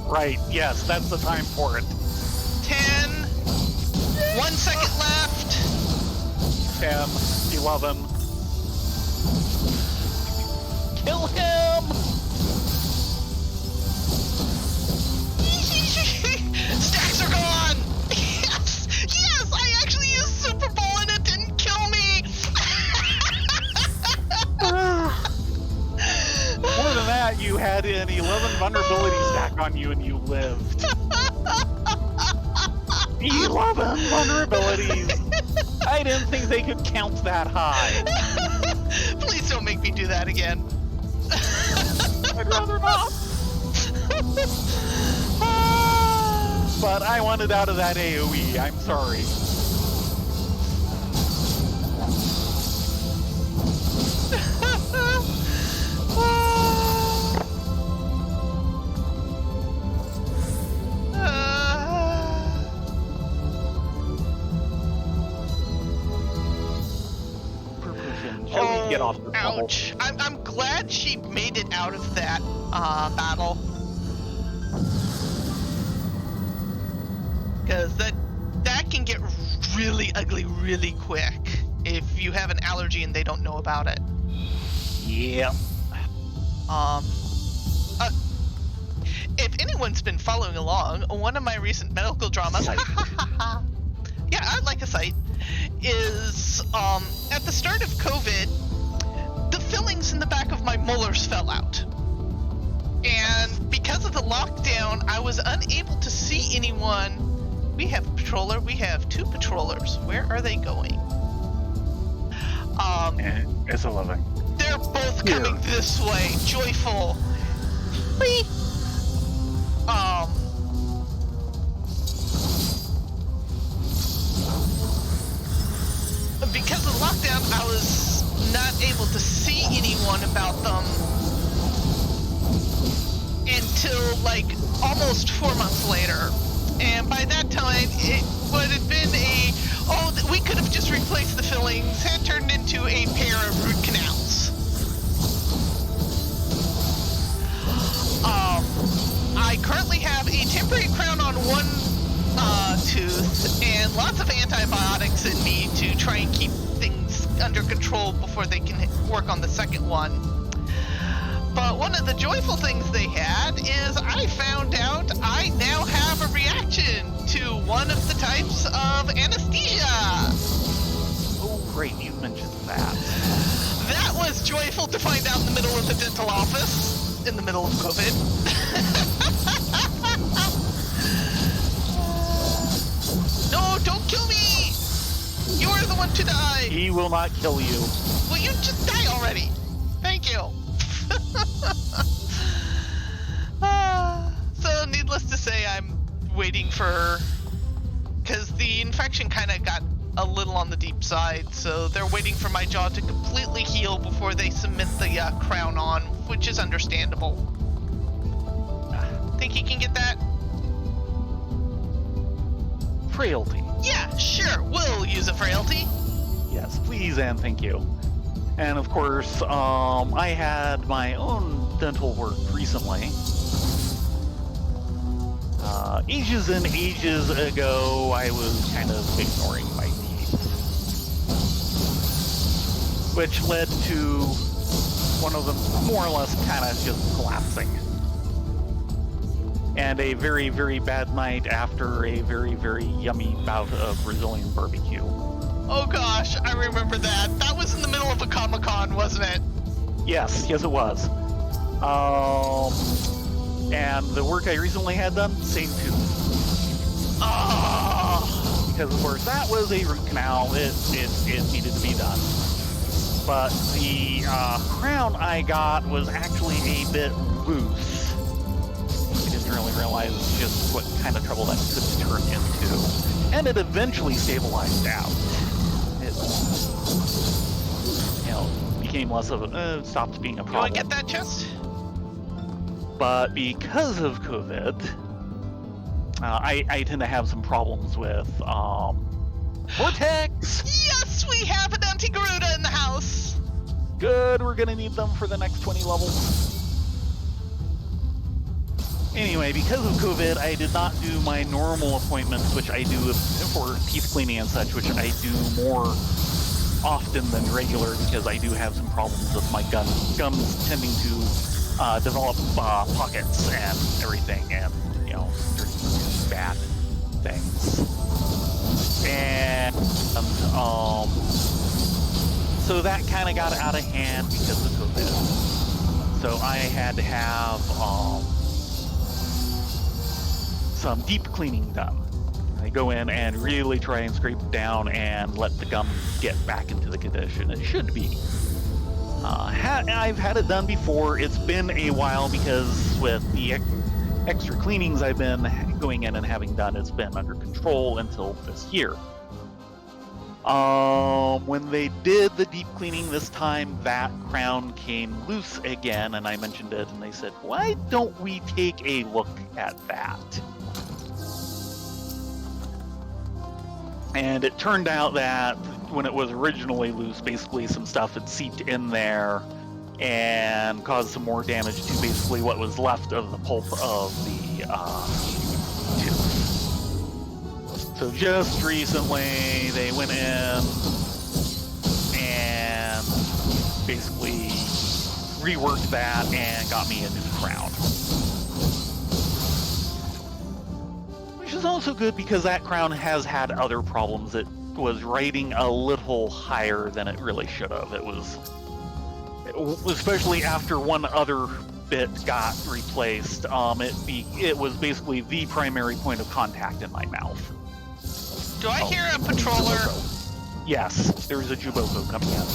Right, yes, that's the time for it. 10. 1 second left. 10, 11. Kill him! Stacks are gone! Yes! Yes! I actually used Super Bowl and it didn't kill me! More than that, you had an 11 vulnerability stack on you and you lived. 11 vulnerabilities! I didn't think they could count that high. Please don't make me do that again. I'd rather not. But I wanted out of that AoE, I'm sorry. Shall we get off this level? Ouch. I'm glad she made it out of that battle. Because that can get really ugly really quick if you have an allergy and they don't know about it. Yep. If anyone's been following along, one of my recent medical dramas, yeah, I like a site, is at the start of COVID, the fillings in the back of my molars fell out. And because of the lockdown, I was unable to see anyone. We have a patroller. We have 2 patrollers. Where are they going? It's 11. They're both coming this way. Joyful. Whee! Because of the lockdown, I was not able to see anyone about them until like almost 4 months later. And by that time, it would have been we could have just replaced the fillings and turned into a pair of root canals. I currently have a temporary crown on one tooth and lots of antibiotics in me to try and keep things under control before they can work on the second one. But one of the joyful things they had is I found out I now have a reaction to one of the types of anesthesia. Oh, great, you mentioned that. That was joyful to find out in the middle of the dental office, in the middle of COVID. No, don't kill me! You are the one to die! He will not kill you. Will you just die already? Thank you. So needless to say, I'm waiting for... Because the infection kind of got a little on the deep side, so they're waiting for my jaw to completely heal before they cement the crown on, which is understandable. Think he can get that? Frailty. Yeah, sure, we'll use a frailty. Yes, please and thank you. And of course, I had my own dental work recently. Ages and ages ago, I was kind of ignoring my teeth, which led to one of them more or less kind of just collapsing. And a very, very bad night after a very, very yummy bout of Brazilian barbecue. Oh gosh, I remember that. That was in the middle of a Comic-Con, wasn't it? Yes, it was. And the work I recently had done, same tooth. Because of course that was a root canal, it needed to be done. But the crown I got was actually a bit loose. I didn't really realize just what kind of trouble that could turn into. And it eventually stabilized out. It, became less of a, stopped being a problem. You want to get that chest? But because of COVID, I tend to have some problems with Vortex. Yes, we have an Anti-Garuda in the house. Good, we're gonna need them for the next 20 levels. Anyway, because of COVID, I did not do my normal appointments, which I do for teeth cleaning and such, which I do more often than regular because I do have some problems with my gums tending to develop pockets and everything, and dirty, bad things. And so that kind of got out of hand because of COVID. So I had to have some deep cleaning done. I go in and really try and scrape it down and let the gum get back into the condition it should be. I've had it done before. It's been a while because with the extra cleanings I've been going in and having done, it's been under control until this year. When they did the deep cleaning this time, that crown came loose again, and I mentioned it, and they said, why don't we take a look at that? And it turned out that when it was originally loose, basically some stuff had seeped in there and caused some more damage to basically what was left of the pulp of the tooth. So just recently, they went in and basically reworked that and got me a new crown. Which is also good because that crown has had other problems. It was rating a little higher than it really should have. It was, especially after one other bit got replaced, it was basically the primary point of contact in my mouth. Do I hear a patroller? Yes, there's a Juboko coming in.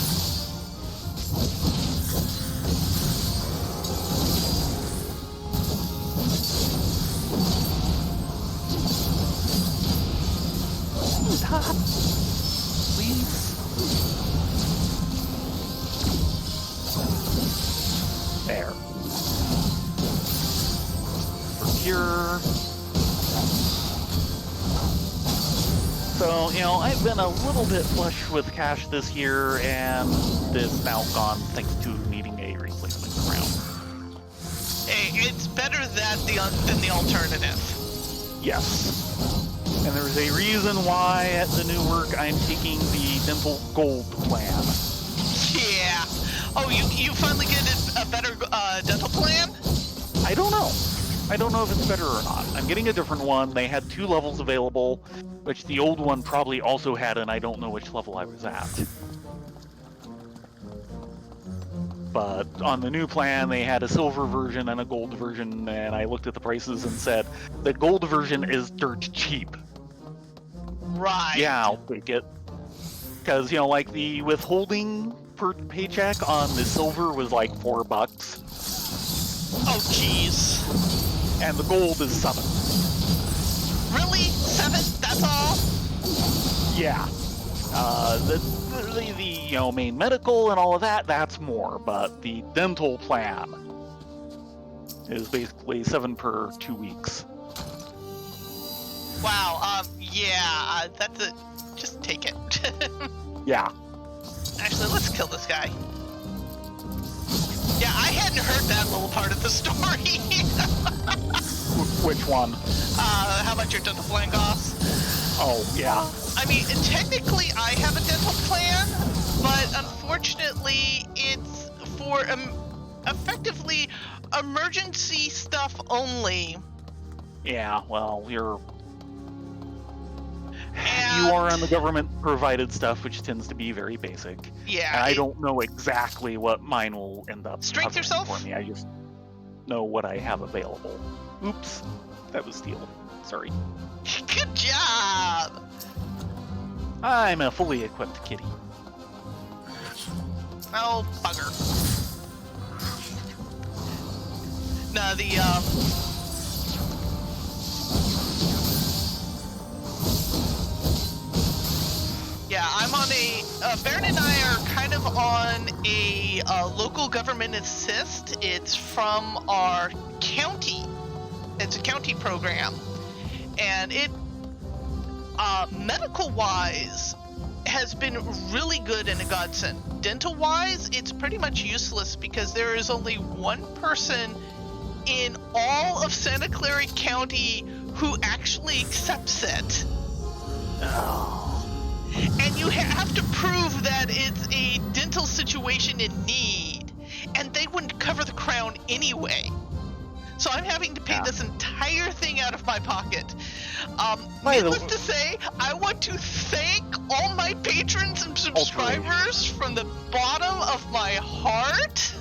Please. There. Procure. So, I've been a little bit flush with cash this year, and it's now gone thanks to needing a replacement crown. Hey, it's better that than the alternative. Yes. And there's a reason why at the new work I'm taking the dental gold plan. Yeah. Oh, you finally get a better dental plan? I don't know. I don't know if it's better or not. I'm getting a different one. They had 2 levels available, which the old one probably also had, and I don't know which level I was at. But on the new plan, they had a silver version and a gold version, and I looked at the prices and said, the gold version is dirt cheap. Right. Yeah, I'll take it. Because, like the withholding per paycheck on the silver was like $4. Oh, jeez. And the gold is 7. Really? 7? That's all? Yeah. The main medical and all of that, that's more, but the dental plan is basically 7 per 2 weeks. Wow, yeah, that's it. Just take it. Yeah. Actually, let's kill this guy. Yeah, I hadn't heard that little part of the story. Which one? How much your dental plan costs? Oh, yeah. I mean, technically I have a dental plan, but unfortunately it's for effectively emergency stuff only. Yeah, well, you And are on the government-provided stuff, which tends to be very basic. yeah, And I don't know exactly what mine will end up Strength covering yourself? for me. I just know what I have available. Oops, that was steel. Sorry. Good job. I'm a fully equipped kitty. Oh, bugger. No, yeah, I'm on Baron and I are kind of on a local government assist. It's from our county. It's a county program. And it, medical-wise, has been really good and a godsend. Dental-wise, it's pretty much useless because there is only one person in all of Santa Clara County who actually accepts it. Oh. And you have to prove that it's a dental situation in need, and they wouldn't cover the crown anyway. So I'm having to pay this entire thing out of my pocket. Needless to say, I want to thank all my patrons and subscribers from the bottom of my heart.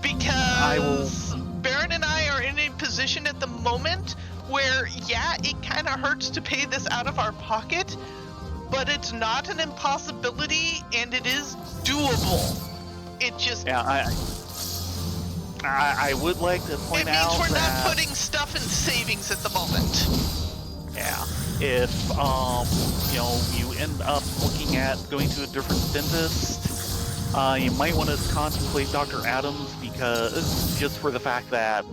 Because Baron and I are in a position at the moment where, yeah, it kind of hurts to pay this out of our pocket, but it's not an impossibility, and it is doable. It just... Yeah, I would like to point out it means we're that, not putting stuff in savings at the moment. Yeah, if you end up looking at going to a different dentist, you might want to contemplate Dr. Adams, because just for the fact that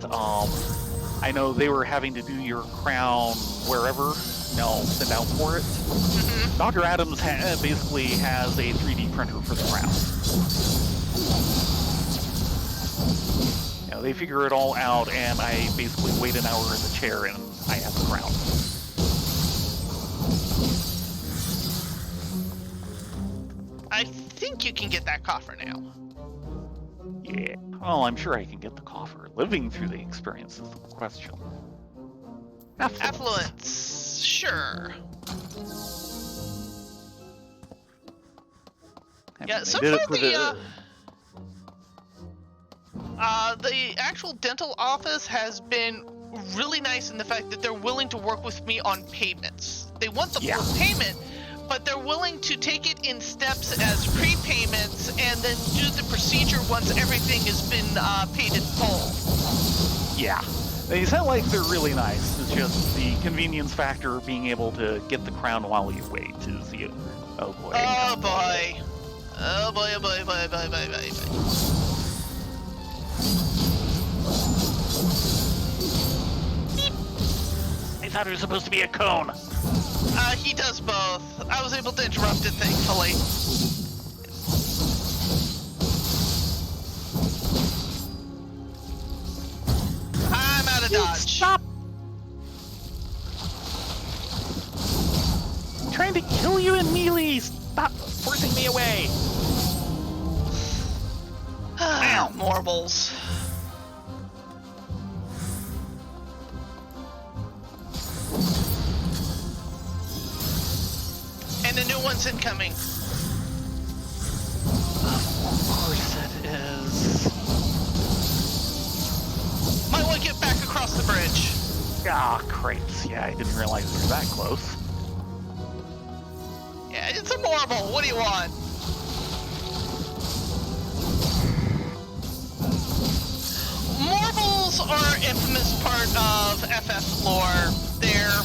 I know they were having to do your crown wherever, send out for it. Mm-hmm. Dr. Adams basically has a 3D printer for the crown. They figure it all out, and I basically wait an hour in the chair, and I have the crown. I think you can get that coffer now. Yeah. Oh, I'm sure I can get the coffer. Living through the experience is the question. Affluence. Sure. Yeah, so far The actual dental office has been really nice in the fact that they're willing to work with me on payments. They want the full payment, but they're willing to take it in steps as prepayments and then do the procedure once everything has been paid in full. Yeah. They sound like they're really nice. It's just the convenience factor of being able to get the crown while you wait is the... Oh boy. Oh boy. Oh boy, oh boy, oh boy, oh boy, oh boy, oh boy. I thought it was supposed to be a cone. He does both. I was able to interrupt it, thankfully. I'm out of dodge. Stop! I'm trying to kill you in melee! Stop forcing me away! Marbles. And a new one's incoming. Of course it is. Might want to get back across the bridge. Ah, crepes. Yeah, I didn't realize we were that close. Yeah, it's a marble. What do you want? Marbles are an infamous part of FF lore. They're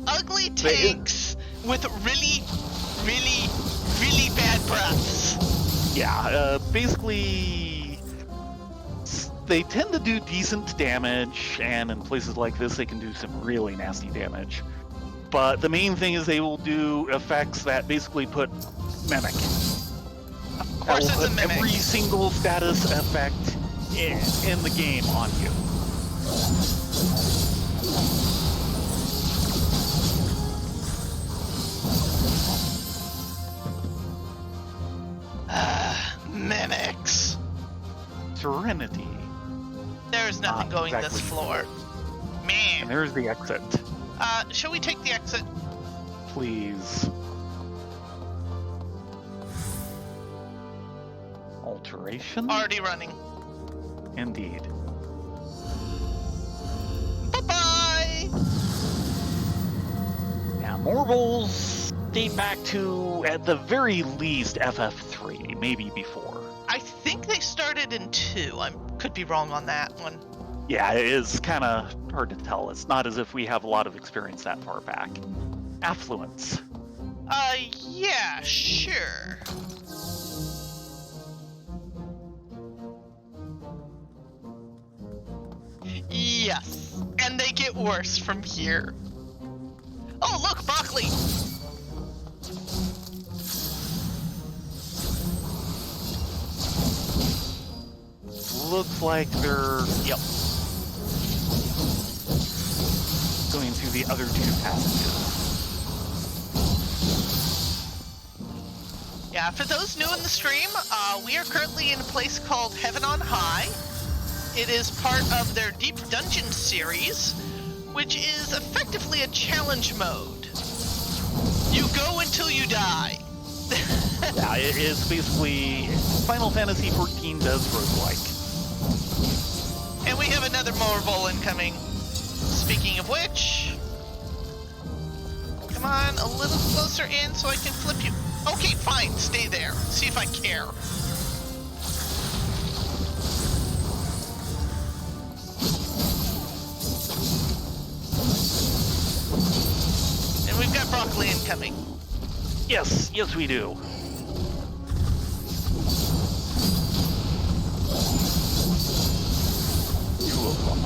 ugly tanks with really, really, really bad breaths. Yeah, basically, they tend to do decent damage, and in places like this, they can do some really nasty damage. But the main thing is they will do effects that basically put Mimic. Of course it's a Mimic. Every single status effect in the game on you. Mimics. Serenity. There's nothing going exactly this floor. Man. And there's the exit. Shall we take the exit? Please. Alteration? Already running. Indeed. Bye-bye! Now, Marbles date back to, at the very least, FF3, maybe before. I think they started in 2. I could be wrong on that one. Yeah, it is kind of hard to tell. It's not as if we have a lot of experience that far back. Affluence. Yeah, sure. Yes, and they get worse from here. Oh, look, broccoli! Looks like they're, going through the other 2 passages. Yeah, for those new in the stream, we are currently in a place called Heaven on High. It is part of their Deep Dungeon series, which is effectively a challenge mode. You go until you die. Yeah, it is basically Final Fantasy XIV does roguelike. And we have another Marvel incoming. Speaking of which... Come on, a little closer in so I can flip you. Okay, fine, stay there. See if I care. And we've got broccoli incoming. Yes, we do. Two of them.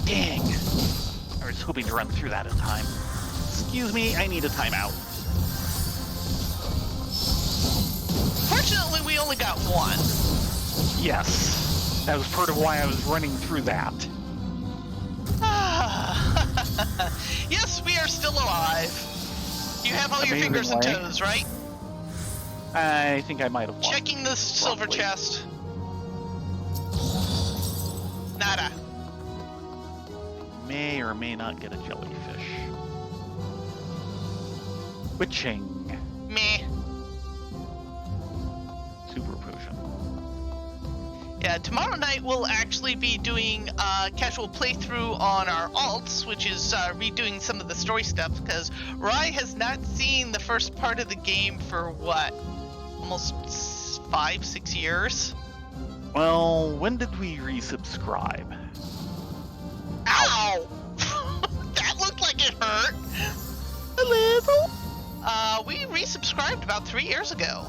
Dang. I was hoping to run through that in time. Excuse me, I need a timeout. Fortunately, we only got one. Yes. That was part of why I was running through that. Yes, we are still alive. You have all your fingers and toes, right? I think I might have lost. Checking the silver chest. Nada. May or may not get a jellyfish. Witching. Meh. Super potion. Yeah, tomorrow night we'll actually be doing a casual playthrough on our alts, which is redoing some of the story stuff, because Rai has not seen the first part of the game for what? Almost 5-6 years? Well, when did we resubscribe? Ow! That looked like it hurt! A little? We resubscribed about 3 years ago.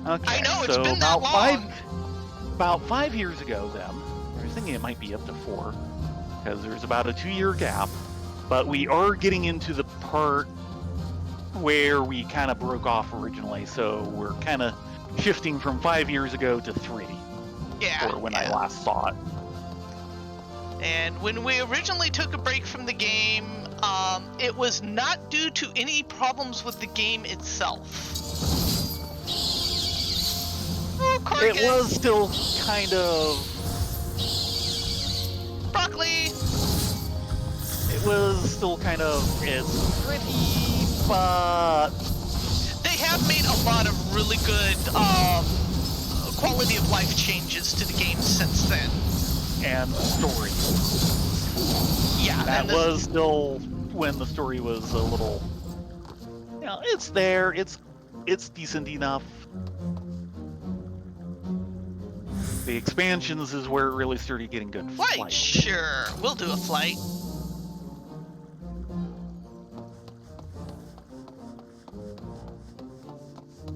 Okay, I know, it's so been that long. About 5 years ago, then. I was thinking it might be up to 4, because there's about a 2-year gap. But we are getting into the part where we kind of broke off originally, so we're kind of shifting from 5 years ago to 3. Yeah. Or when I last saw it. And when we originally took a break from the game, it was not due to any problems with the game itself. Oh, Corgan. It was still kind of... Broccoli! It was still kind of... It's pretty, but... They have made a lot of really good quality of life changes to the game since then. And story. Yeah, that was still when the story was a little... You know, it's there, it's decent enough. The expansions is where it really started getting good. Flight, sure. We'll do a flight.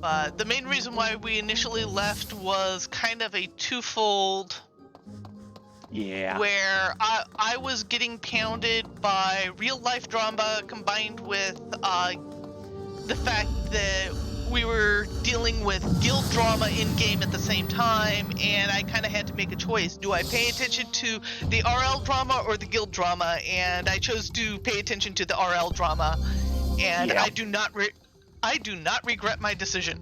But the main reason why we initially left was kind of a twofold. Yeah. Where I was getting pounded by real life drama combined with the fact that we were dealing with guild drama in game at the same time, and I kind of had to make a choice. Do I pay attention to the RL drama or the guild drama? And I chose to pay attention to the RL drama, and yeah. I do not regret my decision.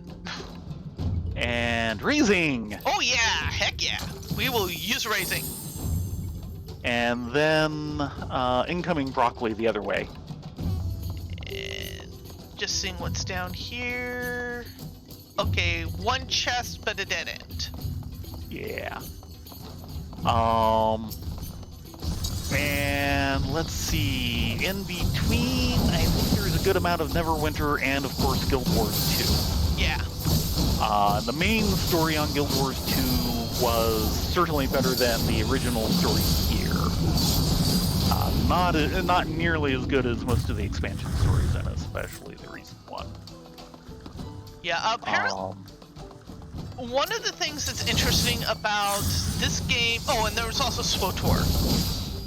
And raising. Oh yeah, heck yeah. We will use raising. And then incoming broccoli the other way. And just seeing what's down here. Okay, one chest, but a dead end. Yeah. And let's see. In between, I think there's a good amount of Neverwinter and, of course, Guild Wars 2. Yeah. The main story on Guild Wars 2 was certainly better than the original story here. Not nearly as good as most of the expansion stories, and especially the recent one. Yeah, apparently, one of the things that's interesting about this game... Oh, and there was also SWTOR.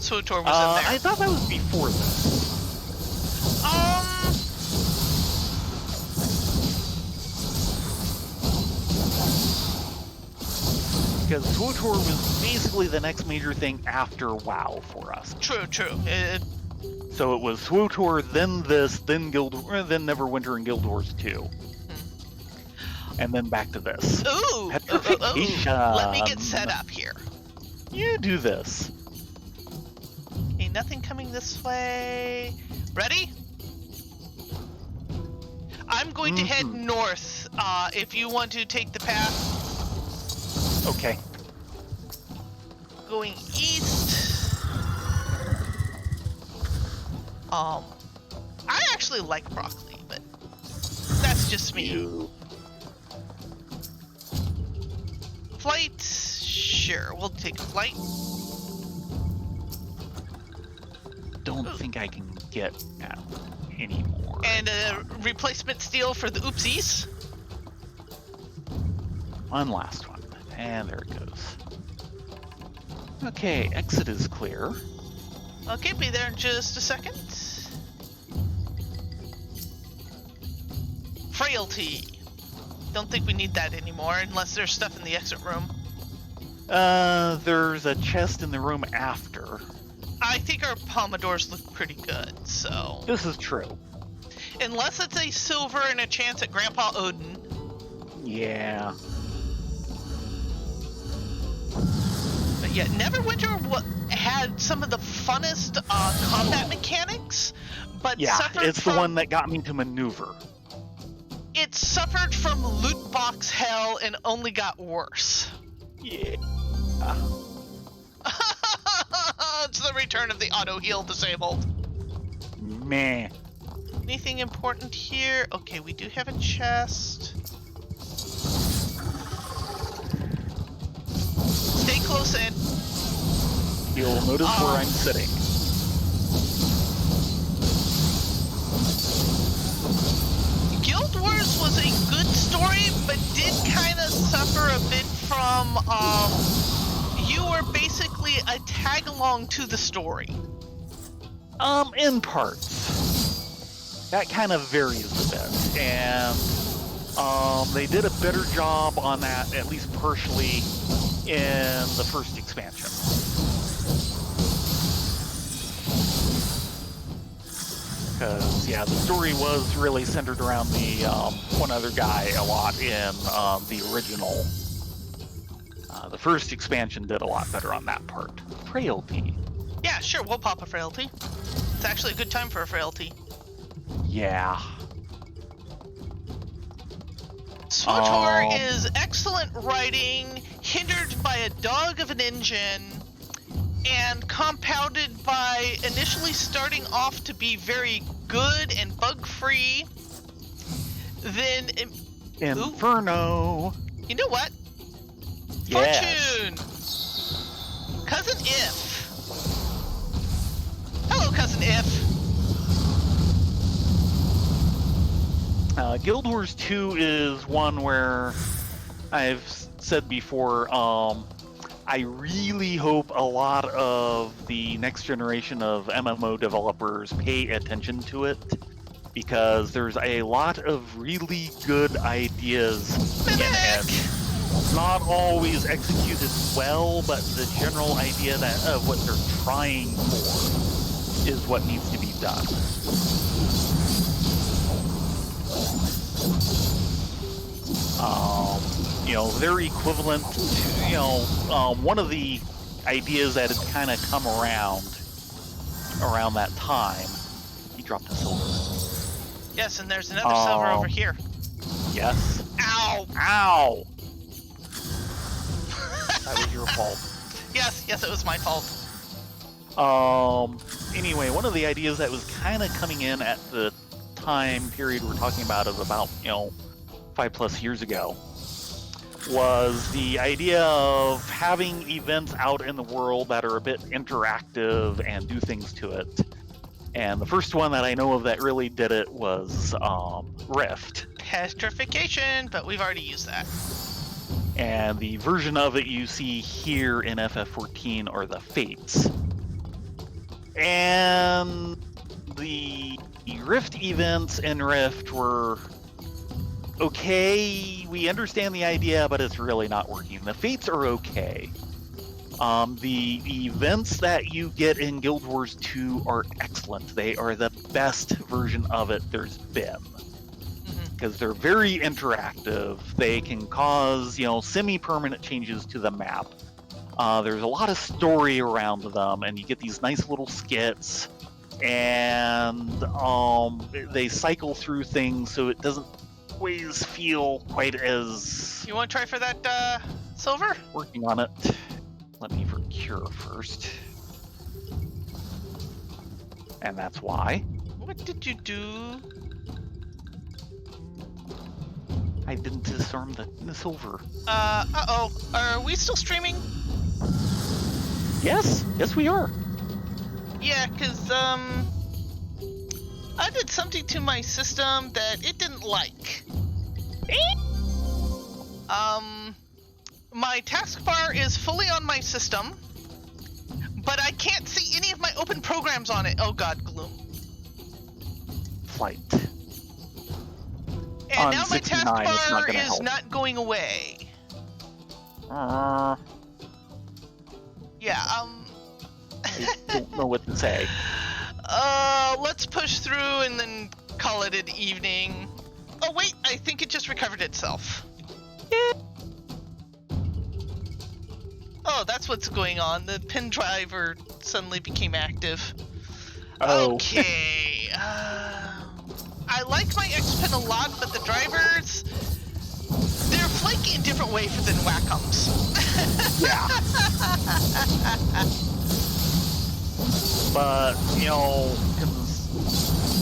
SWTOR was in there. I thought that was before this. Because SWTOR was basically the next major thing after WoW for us. True. So it was SWTOR, then this, then Neverwinter and Guild Wars 2. And then back to this. Ooh! Petrification. Let me get set up here. You do this. Okay, nothing coming this way. Ready? I'm going to head north, if you want to take the path. Okay. Going east. I actually like broccoli, but that's just me. Flight? Sure, we'll take a flight. Don't think I can get any more. And a replacement steel for the oopsies. One last one. And there it goes. Okay, exit is clear. Okay, be there in just a second. Frailty. Don't think we need that anymore, unless there's stuff in the exit room. There's a chest in the room after. I think our Pomodors look pretty good, so... This is true. Unless it's a silver and a chance at Grandpa Odin. Yeah. But yeah, Neverwinter had some of the funnest combat mechanics, but yeah, suffered it's the one that got me to maneuver. It suffered from loot box hell and only got worse. Yeah. It's the return of the auto heal disabled. Meh. Anything important here? Okay, we do have a chest. Stay close in. You'll notice where I'm sitting. Guild Wars was a good story, but did kind of suffer a bit from, you were basically a tag-along to the story. In parts. That kind of varies a bit, and they did a better job on that, at least partially, in the first expansion. Because, yeah, the story was really centered around the one other guy a lot in the original. The first expansion did a lot better on that part. Frailty. Yeah, sure, we'll pop a frailty. It's actually a good time for a frailty. Yeah. SWTOR is excellent writing, hindered by a dog of an engine, and compounded by initially starting off to be very good and bug-free. Then... Inferno! Ooh. You know what? Yes. Fortune! Cousin If. Hello, Cousin If. Guild Wars 2 is one where I've said before, I really hope a lot of the next generation of MMO developers pay attention to it, because there's a lot of really good ideas in it. Not always executed well, but the general idea of what they're trying for is what needs to be done. They're equivalent to, one of the ideas that had kind of come around that time. He dropped a silver. Yes, and there's another silver over here. Yes. Ow! Ow! That was your fault. Yes, it was my fault. Anyway, one of the ideas that was kind of coming in at the time period we're talking about of about, 5+ years ago, was the idea of having events out in the world that are a bit interactive and do things to it. And the first one that I know of that really did it was Rift. Petrification, but we've already used that. And the version of it you see here in FF14 are the Fates. And the Rift events in Rift were okay. We understand the idea, but it's really not working. The Fates are okay. The events that you get in Guild Wars 2 are excellent. They are the best version of it there's been. Because they're very interactive. They can cause, semi-permanent changes to the map. There's a lot of story around them, and you get these nice little skits. And they cycle through things, so it doesn't always feel quite as... You want to try for that silver? Working on it. Let me procure first. And that's why. What did you do? I didn't disarm the silver. Uh-oh. Are we still streaming? Yes we are. Yeah, because, I did something to my system that it didn't like. My taskbar is fully on my system, but I can't see any of my open programs on it. Oh god, Gloom. Flight. And on now my 69, taskbar is help. not going away. Yeah, I don't know what to say. Let's push through and then call it an evening. Oh wait, I think it just recovered itself. Oh, that's what's going on. The pin driver suddenly became active. Oh. Okay. I like my X-Pin a lot, but the drivers, they're slightly different way than Wacom's. Yeah. But, you know,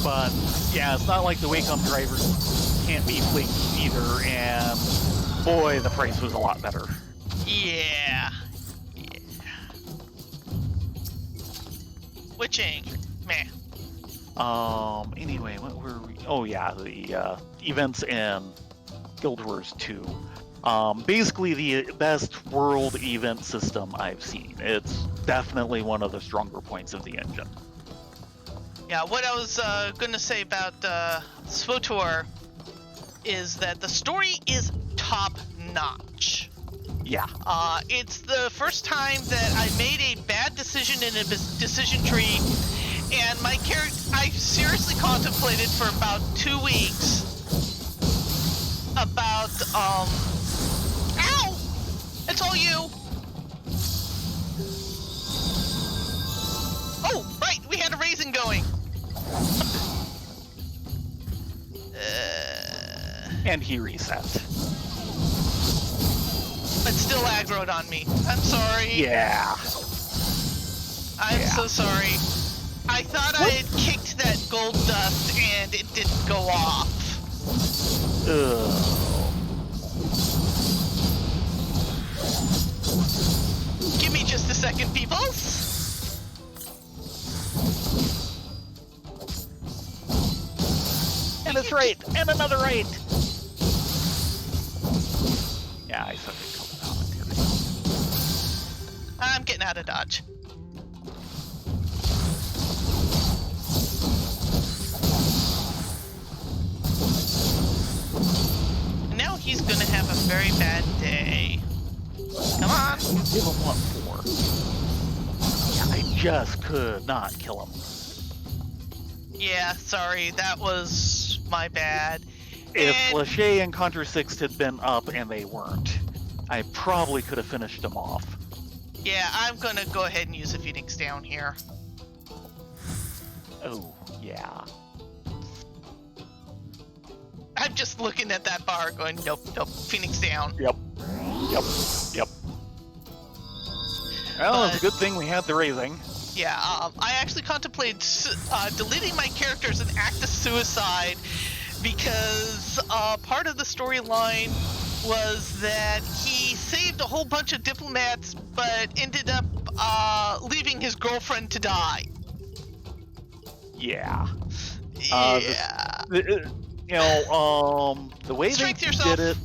but yeah, it's not like the Wacom drivers can't be flaky either, and boy, the price was a lot better. Yeah. Switching. Meh. Anyway, what were we? Oh yeah, the events in Guild Wars 2. Basically the best world event system I've seen. It's definitely one of the stronger points of the engine. Yeah, what I was going to say about SWTOR is that the story is top-notch. Yeah. It's the first time that I made a bad decision in a decision tree, and my character, I seriously contemplated for about 2 weeks about, ow! It's all you! Oh, right, we had a raisin going! And he reset. But still aggroed on me. I'm sorry. Yeah. I'm so sorry. I thought I had kicked that gold dust and it didn't go off. Give me just a second, peoples. And it's right. And another right. Yeah, I suck at color commentary. I'm getting out of dodge. Now he's gonna have a very bad day. Come on. Give him 1-4. Yeah, I just could not kill him. Yeah, sorry, that was my bad. If Lachey and Contra 6 had been up and they weren't, I probably could have finished them off. Yeah, I'm gonna go ahead and use a Phoenix down here. Oh, yeah. I'm just looking at that bar going, nope, Phoenix down. Yep. Well, it's a good thing we had the raising. Yeah, I actually contemplated deleting my character as an act of suicide because part of the storyline was that he saved a whole bunch of diplomats but ended up leaving his girlfriend to die. Yeah. Yeah. You know, the way they did it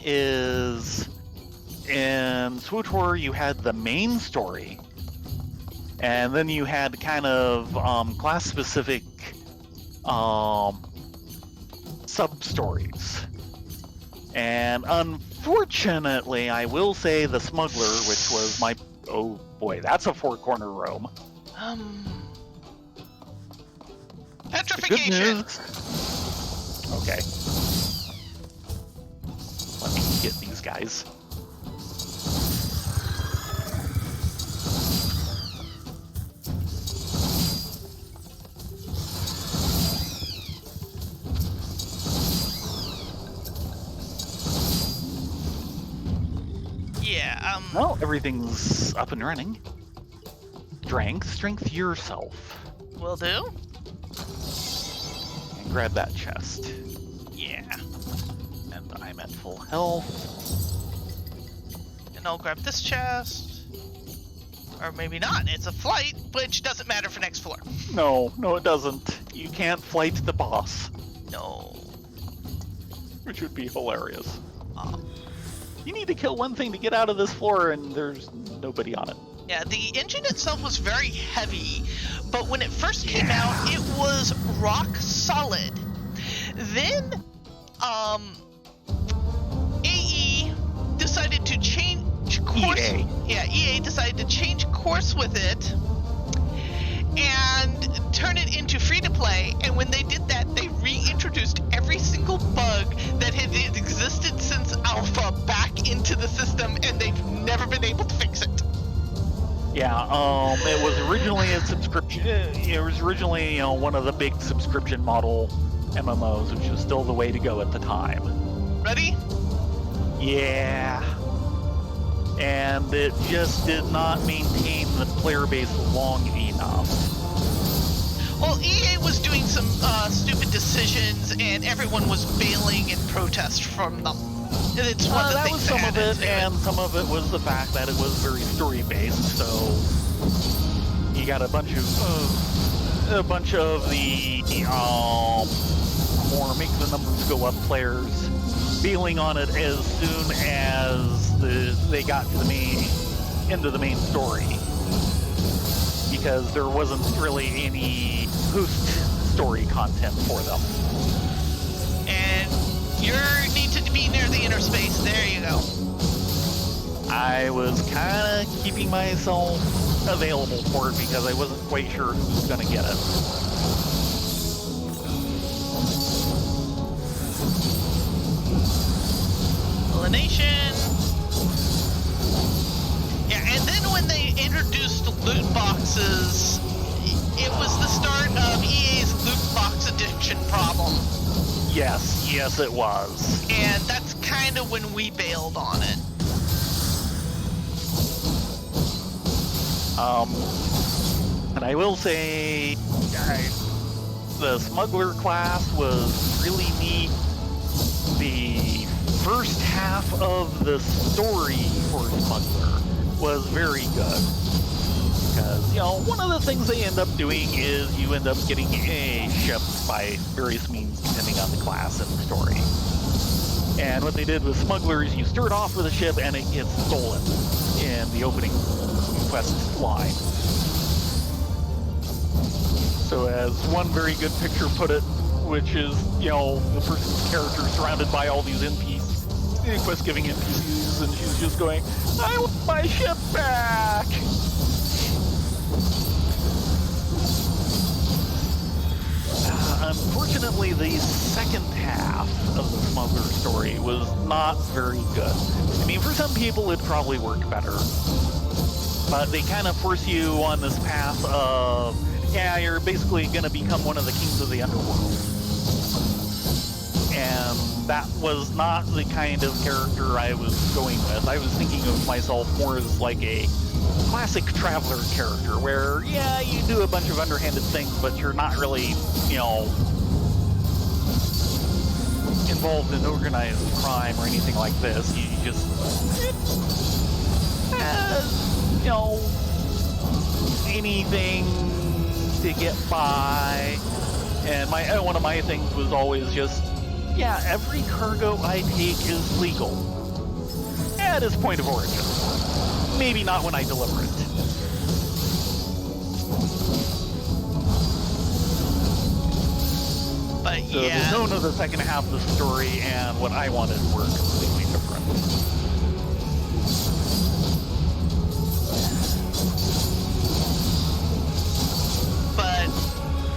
is in SWTOR you had the main story, and then you had kind of class-specific sub-stories. And unfortunately, I will say the Smuggler, which was my... Oh boy, that's a four-corner roam. Petrification! Good news. Okay. Let me get these guys. Yeah, Well, everything's up and running. Strength yourself. Will do. And grab that chest. Yeah. And I'm at full health. And I'll grab this chest. Or maybe not. It's a flight, which doesn't matter for next floor. No, it doesn't. You can't flight the boss. No. Which would be hilarious. You need to kill one thing to get out of this floor, and there's nobody on it. Yeah, the engine itself was very heavy, but when it first came out, it was rock solid. Then, AE decided to change course. EA. Yeah, EA decided to change course with it and turn it into free-to-play, and when they did that, they reintroduced every single bug that had existed since alpha back into the system, and they've never been able to fix it. Yeah, it was originally a subscription. It was originally, one of the big subscription model MMOs, which was still the way to go at the time. Ready? Yeah. And it just did not maintain the player base long enough. Well, EA was doing some stupid decisions, and everyone was bailing in protest from them. And it's one of the That things was some of added it, to and some of it was the fact that it was very story-based. So you got a bunch of the more make the numbers go up players bailing on it as soon as they got to the main story, because there wasn't really any post-story content for them. And you need to be near the inner space. There you go. I was kind of keeping myself available for it because I wasn't quite sure who was going to get it. Elimination. Yeah, and then when they introduced loot boxes, it was the start of EA's loot box addiction problem. Yes, it was. And that's kind of when we bailed on it. And I will say, the smuggler class was really neat. The first half of the story for Smuggler was very good. Because, one of the things they end up doing is you end up getting a ship by various means depending on the class and the story. And what they did with Smugglers, you start off with a ship and it gets stolen in the opening quest line. So as one very good picture put it, which is, the person's character surrounded by all these quest-giving NPCs, and she's just going, I want my ship back! Unfortunately, the second half of the Smuggler story was not very good. I mean, for some people, it'd probably work better. But they kind of force you on this path of, you're basically going to become one of the kings of the underworld. And that was not the kind of character I was going with. I was thinking of myself more as like a classic traveler character, where, you do a bunch of underhanded things, but you're not really, involved in organized crime or anything like this. You just, anything to get by. And one of my things was always just, every cargo I take is legal at its point of origin. Maybe not when I deliver it. But So the tone of the second half of the story and what I wanted were completely different. But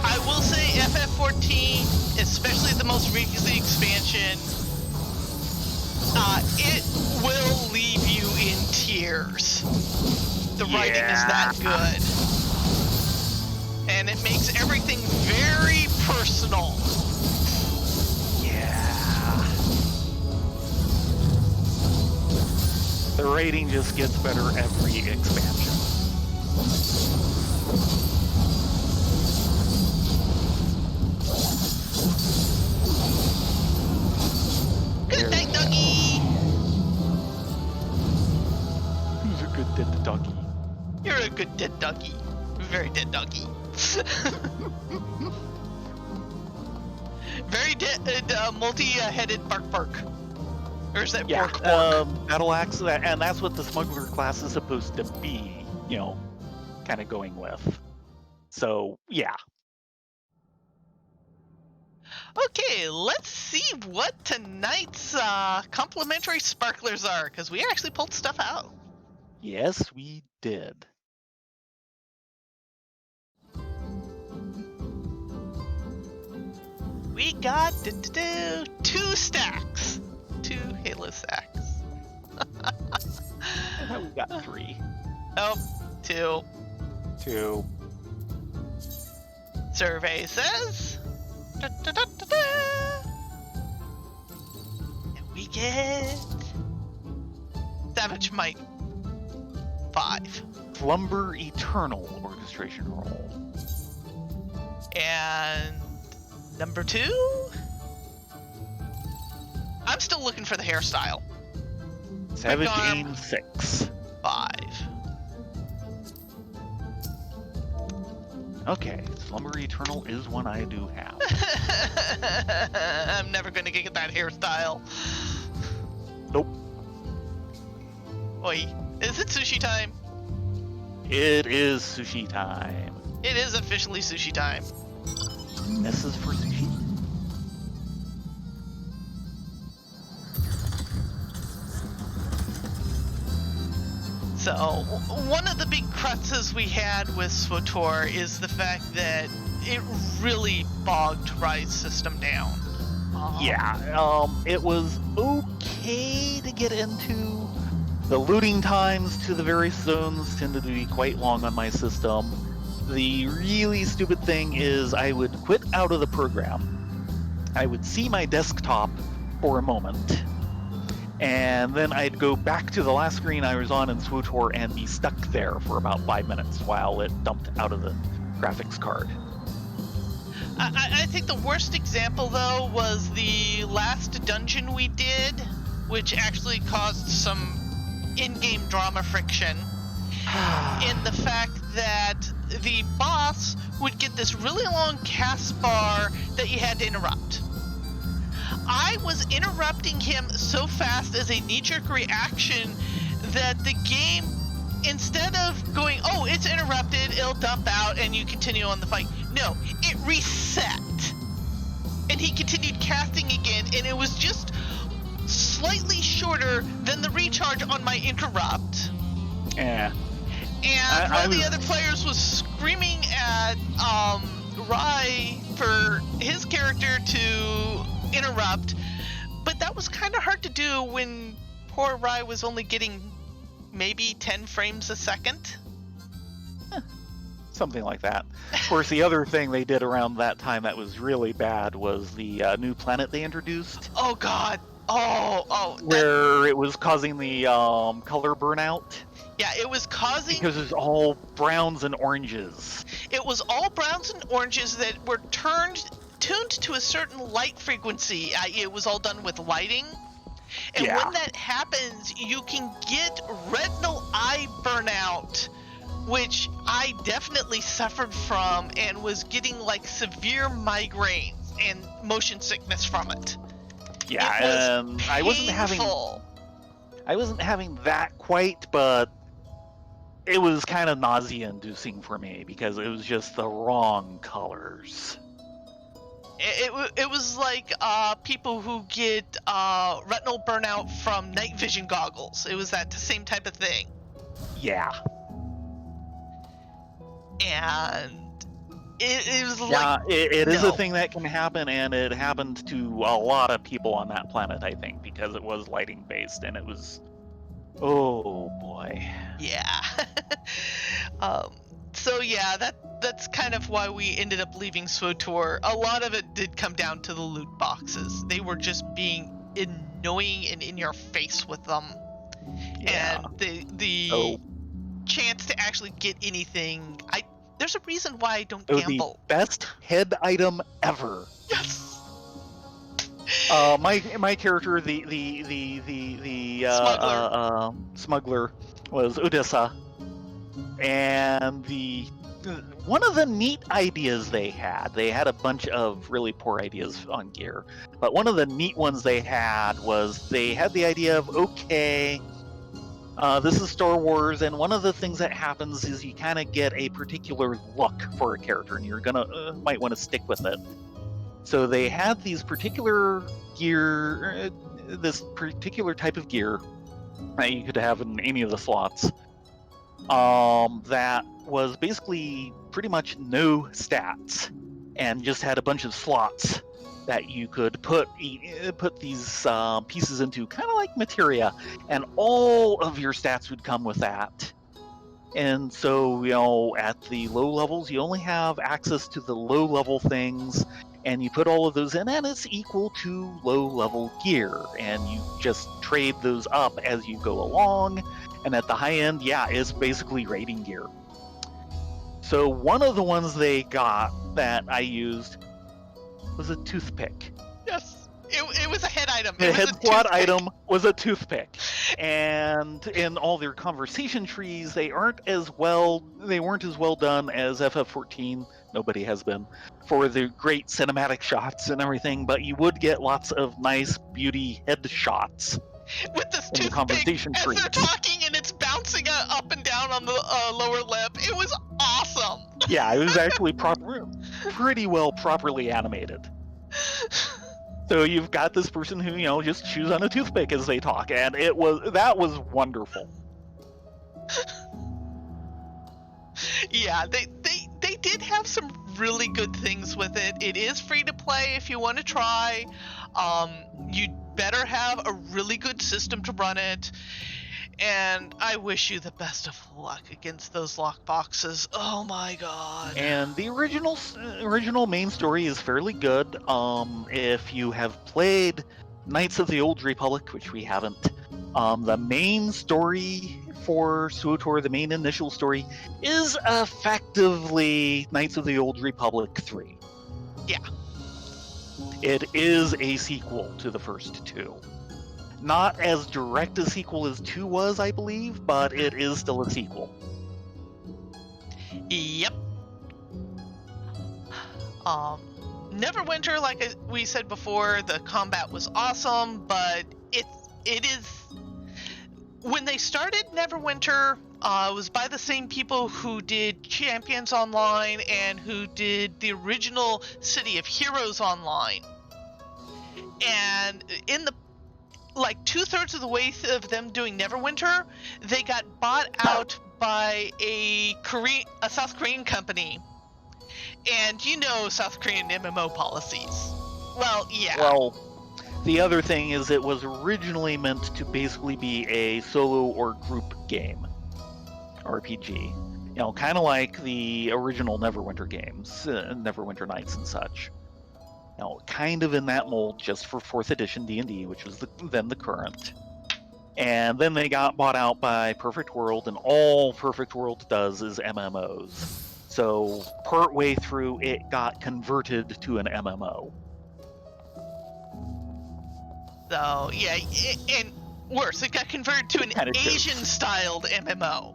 I will say FF14, especially the most recent expansion, it will leave you in tears. The writing is that good. And it makes everything very personal. Yeah. The rating just gets better every expansion. Good night, doggy! Who's a good dead doggy? You're a good dead doggy. Very dead doggy. Very dead, multi-headed bark bark. Or is that bark bark? Battle axe, and that's what the smuggler class is supposed to be, kind of going with. So, yeah. Okay, let's see what tonight's complimentary sparklers are, because we actually pulled stuff out. Yes, we did. We got 2 stacks. 2 Halo stacks. I thought we got 3. Oh, 2. 2. Survey says. And we get Savage Might 5. Slumber Eternal orchestration role. And number 2? I'm still looking for the hairstyle. Savage Quick Arm Aim 6. 5. Okay, Slumber Eternal is one I do have. I'm never gonna get that hairstyle. Nope. Oi, is it sushi time? It is sushi time. It is officially sushi time. This is for sushi. So, one of the big cruxes we had with SWTOR is the fact that it really bogged Rise system down. Yeah, it was okay to get into. The looting times to the various zones tended to be quite long on my system. The really stupid thing is I would quit out of the program. I would see my desktop for a moment, and then I'd go back to the last screen I was on in SWTOR and be stuck there for about 5 minutes while it dumped out of the graphics card. I think the worst example, though, was the last dungeon we did, which actually caused some in-game drama friction, in the fact that the boss would get this really long cast bar that you had to interrupt. I was interrupting him so fast as a knee-jerk reaction that the game, instead of going, oh, it's interrupted, it'll dump out, and you continue on the fight, no, it reset. And he continued casting again, and it was just slightly shorter than the recharge on my interrupt. Yeah. And one of the other players was screaming at Rai for his character to interrupt, but that was kind of hard to do when poor Rai was only getting maybe 10 frames a second. Something like that. Of course, the other thing they did around that time that was really bad was the new planet they introduced. Oh God! Where it was causing the color burnout. Yeah, it was causing... Because it's all browns and oranges. It was all browns and oranges that were tuned to a certain light frequency. It was all done with lighting. And when that happens, you can get retinal eye burnout, which I definitely suffered from and was getting like severe migraines and motion sickness from it. Yeah, it was I wasn't having that quite, but it was kind of nausea-inducing for me because it was just the wrong colors. It was like people who get retinal burnout from night vision goggles. It was that same type of thing. Yeah. And it was like... Yeah, it is a thing that can happen, and it happened to a lot of people on that planet, I think, because it was lighting-based, and it was... Oh, boy. Yeah. So yeah, that's kind of why we ended up leaving SWTOR. A lot of it did come down to the loot boxes. They were just being annoying and in your face with them. Yeah. And the chance to actually get anything, there's a reason why I don't gamble. The best head item ever. Yes. My character, the smuggler, was Odessa, and one of the neat ideas they had a bunch of really poor ideas on gear, but one of the neat ones they had was they had the idea of, okay, this is Star Wars, and one of the things that happens is you kind of get a particular look for a character, and you're might want to stick with it. So they had these particular gear, this particular type of gear that you could have in any of the slots, that was basically pretty much no stats, and just had a bunch of slots that you could put these pieces into, kind of like materia, and all of your stats would come with that. And so, at the low levels, you only have access to the low level things, and you put all of those in, and it's equal to low level gear. And you just trade those up as you go along. And at the high end, yeah, it's basically raiding gear. So one of the ones they got that I used was a toothpick. Yes. It was a head item. The head slot item was a toothpick. And in all their conversation trees, they weren't as well done as FF14. Nobody has been for the great cinematic shots and everything, but you would get lots of nice beauty head shots with this in the conversation as trees. they're talking and it's bouncing up and down on the lower lip. It was awesome. Yeah, it was actually pretty well properly animated. So you've got this person who, just chews on a toothpick as they talk, and that was wonderful. Yeah, they did have some really good things with it. It is free to play if you want to try. You'd better have a really good system to run it. And I wish you the best of luck against those lockboxes. Oh my god. And the original main story is fairly good. If you have played Knights of the Old Republic, which we haven't, the main story for SWTOR, the main initial story, is effectively Knights of the Old Republic 3. Yeah. It is a sequel to the first two. Not as direct a sequel as 2 was, I believe, but it is still a sequel. Yep. Neverwinter, like we said before, the combat was awesome, but it is... When they started Neverwinter, it was by the same people who did Champions Online and who did the original City of Heroes Online. And in the 2/3 of the way of them doing Neverwinter, they got bought out by a South Korean company. And South Korean MMO policies. Well, yeah. Well, the other thing is it was originally meant to basically be a solo or group game. RPG. Kind of like the original Neverwinter games, Neverwinter Nights and such. Kind of in that mold, just for 4th edition D&D, which was then the current. And then they got bought out by Perfect World, and all Perfect World does is MMOs. So, partway through, it got converted to an MMO. So, yeah, and worse, it got converted to an Asian-styled MMO.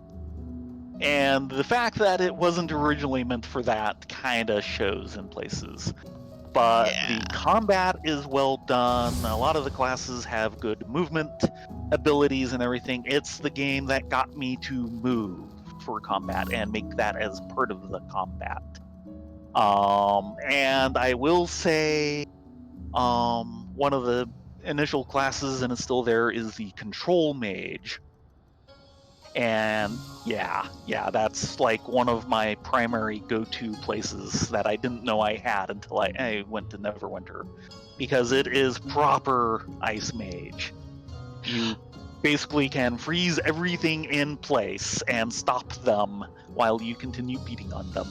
And the fact that it wasn't originally meant for that kind of shows in places. But the combat is well done. A lot of the classes have good movement abilities and everything. It's the game that got me to move for combat and make that as part of the combat. And I will say one of the initial classes, and it's still there, is the Control Mage. And yeah, that's like one of my primary go-to places that I didn't know I had until I went to Neverwinter, because it is proper Ice Mage. You basically can freeze everything in place and stop them while you continue beating on them.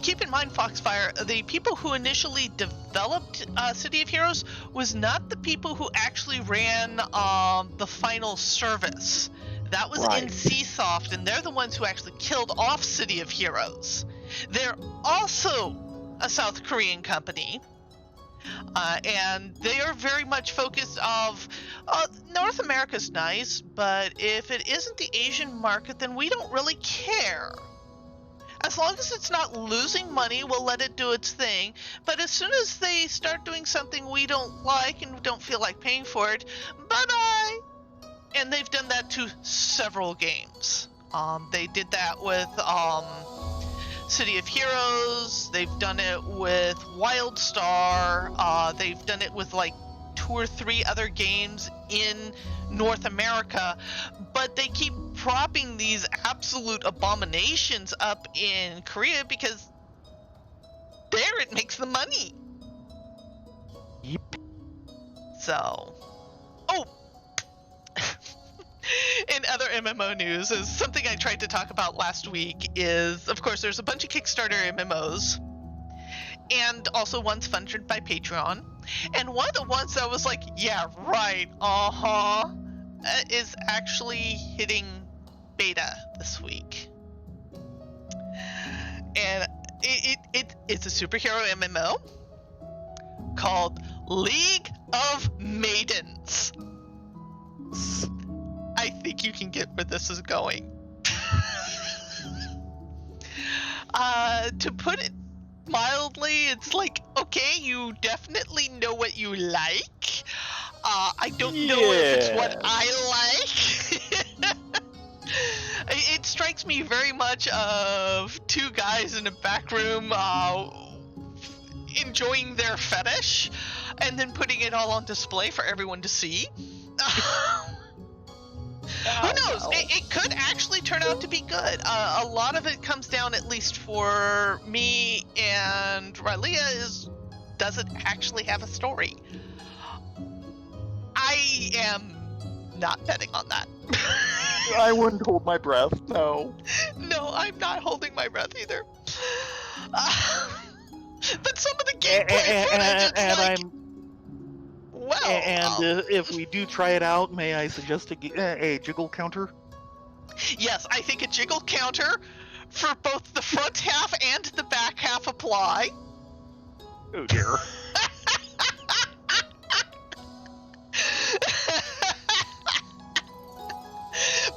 Keep in mind, Foxfire, the people who initially developed City of Heroes was not the people who actually ran the final service. That was NCSoft, and they're the ones who actually killed off City of Heroes. They're also a South Korean company, and they are very much focused of North America's nice, but if it isn't the Asian market, then we don't really care. As long as it's not losing money, we'll let it do its thing. But as soon as they start doing something we don't like and don't feel like paying for it, bye-bye! And they've done that to several games. They did that with City of Heroes. They've done it with WildStar. They've done it with like 2 or 3 other games in North America. But they keep propping these absolute abominations up in Korea because there it makes the money. Yep. So, in other MMO news is something I tried to talk about last week is, of course, there's a bunch of Kickstarter MMOs, and also ones funded by Patreon. And one of the ones that was like, yeah, right, is actually hitting beta this week. And it's a superhero MMO called League of Maidens. I think you can get where this is going. To put it mildly, it's like, okay, you definitely know what you like. I don't know if it's what I like. It strikes me very much of two guys in a back room enjoying their fetish and then putting it all on display for everyone to see. Who knows? It could actually turn out to be good. A lot of it comes down, at least for me and Rylea, does it actually have a story? I am not betting on that. I wouldn't hold my breath, no. No, I'm not holding my breath either. But some of the gameplay footage, it's like... Well, if we do try it out, may I suggest a jiggle counter? Yes, I think a jiggle counter for both the front half and the back half apply. Oh dear.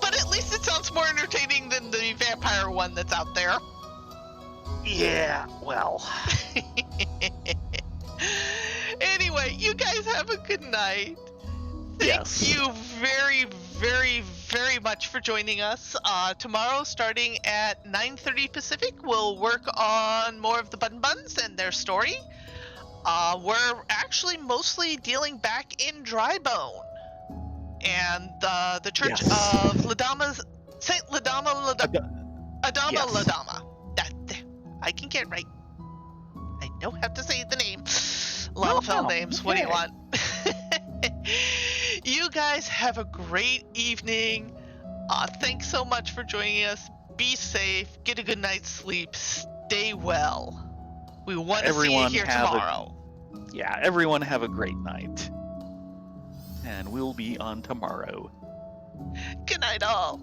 But at least it sounds more entertaining than the vampire one that's out there. Yeah, well. Anyway, you guys have a good night. Thank you very, very, very much for joining us. Tomorrow, starting at 9:30 Pacific, we'll work on more of the Bun Buns and their story. We're actually mostly dealing back in Drybone and the Church of Ladama, Saint Ladama Adama Ladama. I can get right. I know how to say the name. Lalafell names. Okay. What do you want? You guys have a great evening. Thanks so much for joining us. Be safe. Get a good night's sleep. Stay well. We want to see you here tomorrow. Everyone have a great night. And we'll be on tomorrow. Good night, all.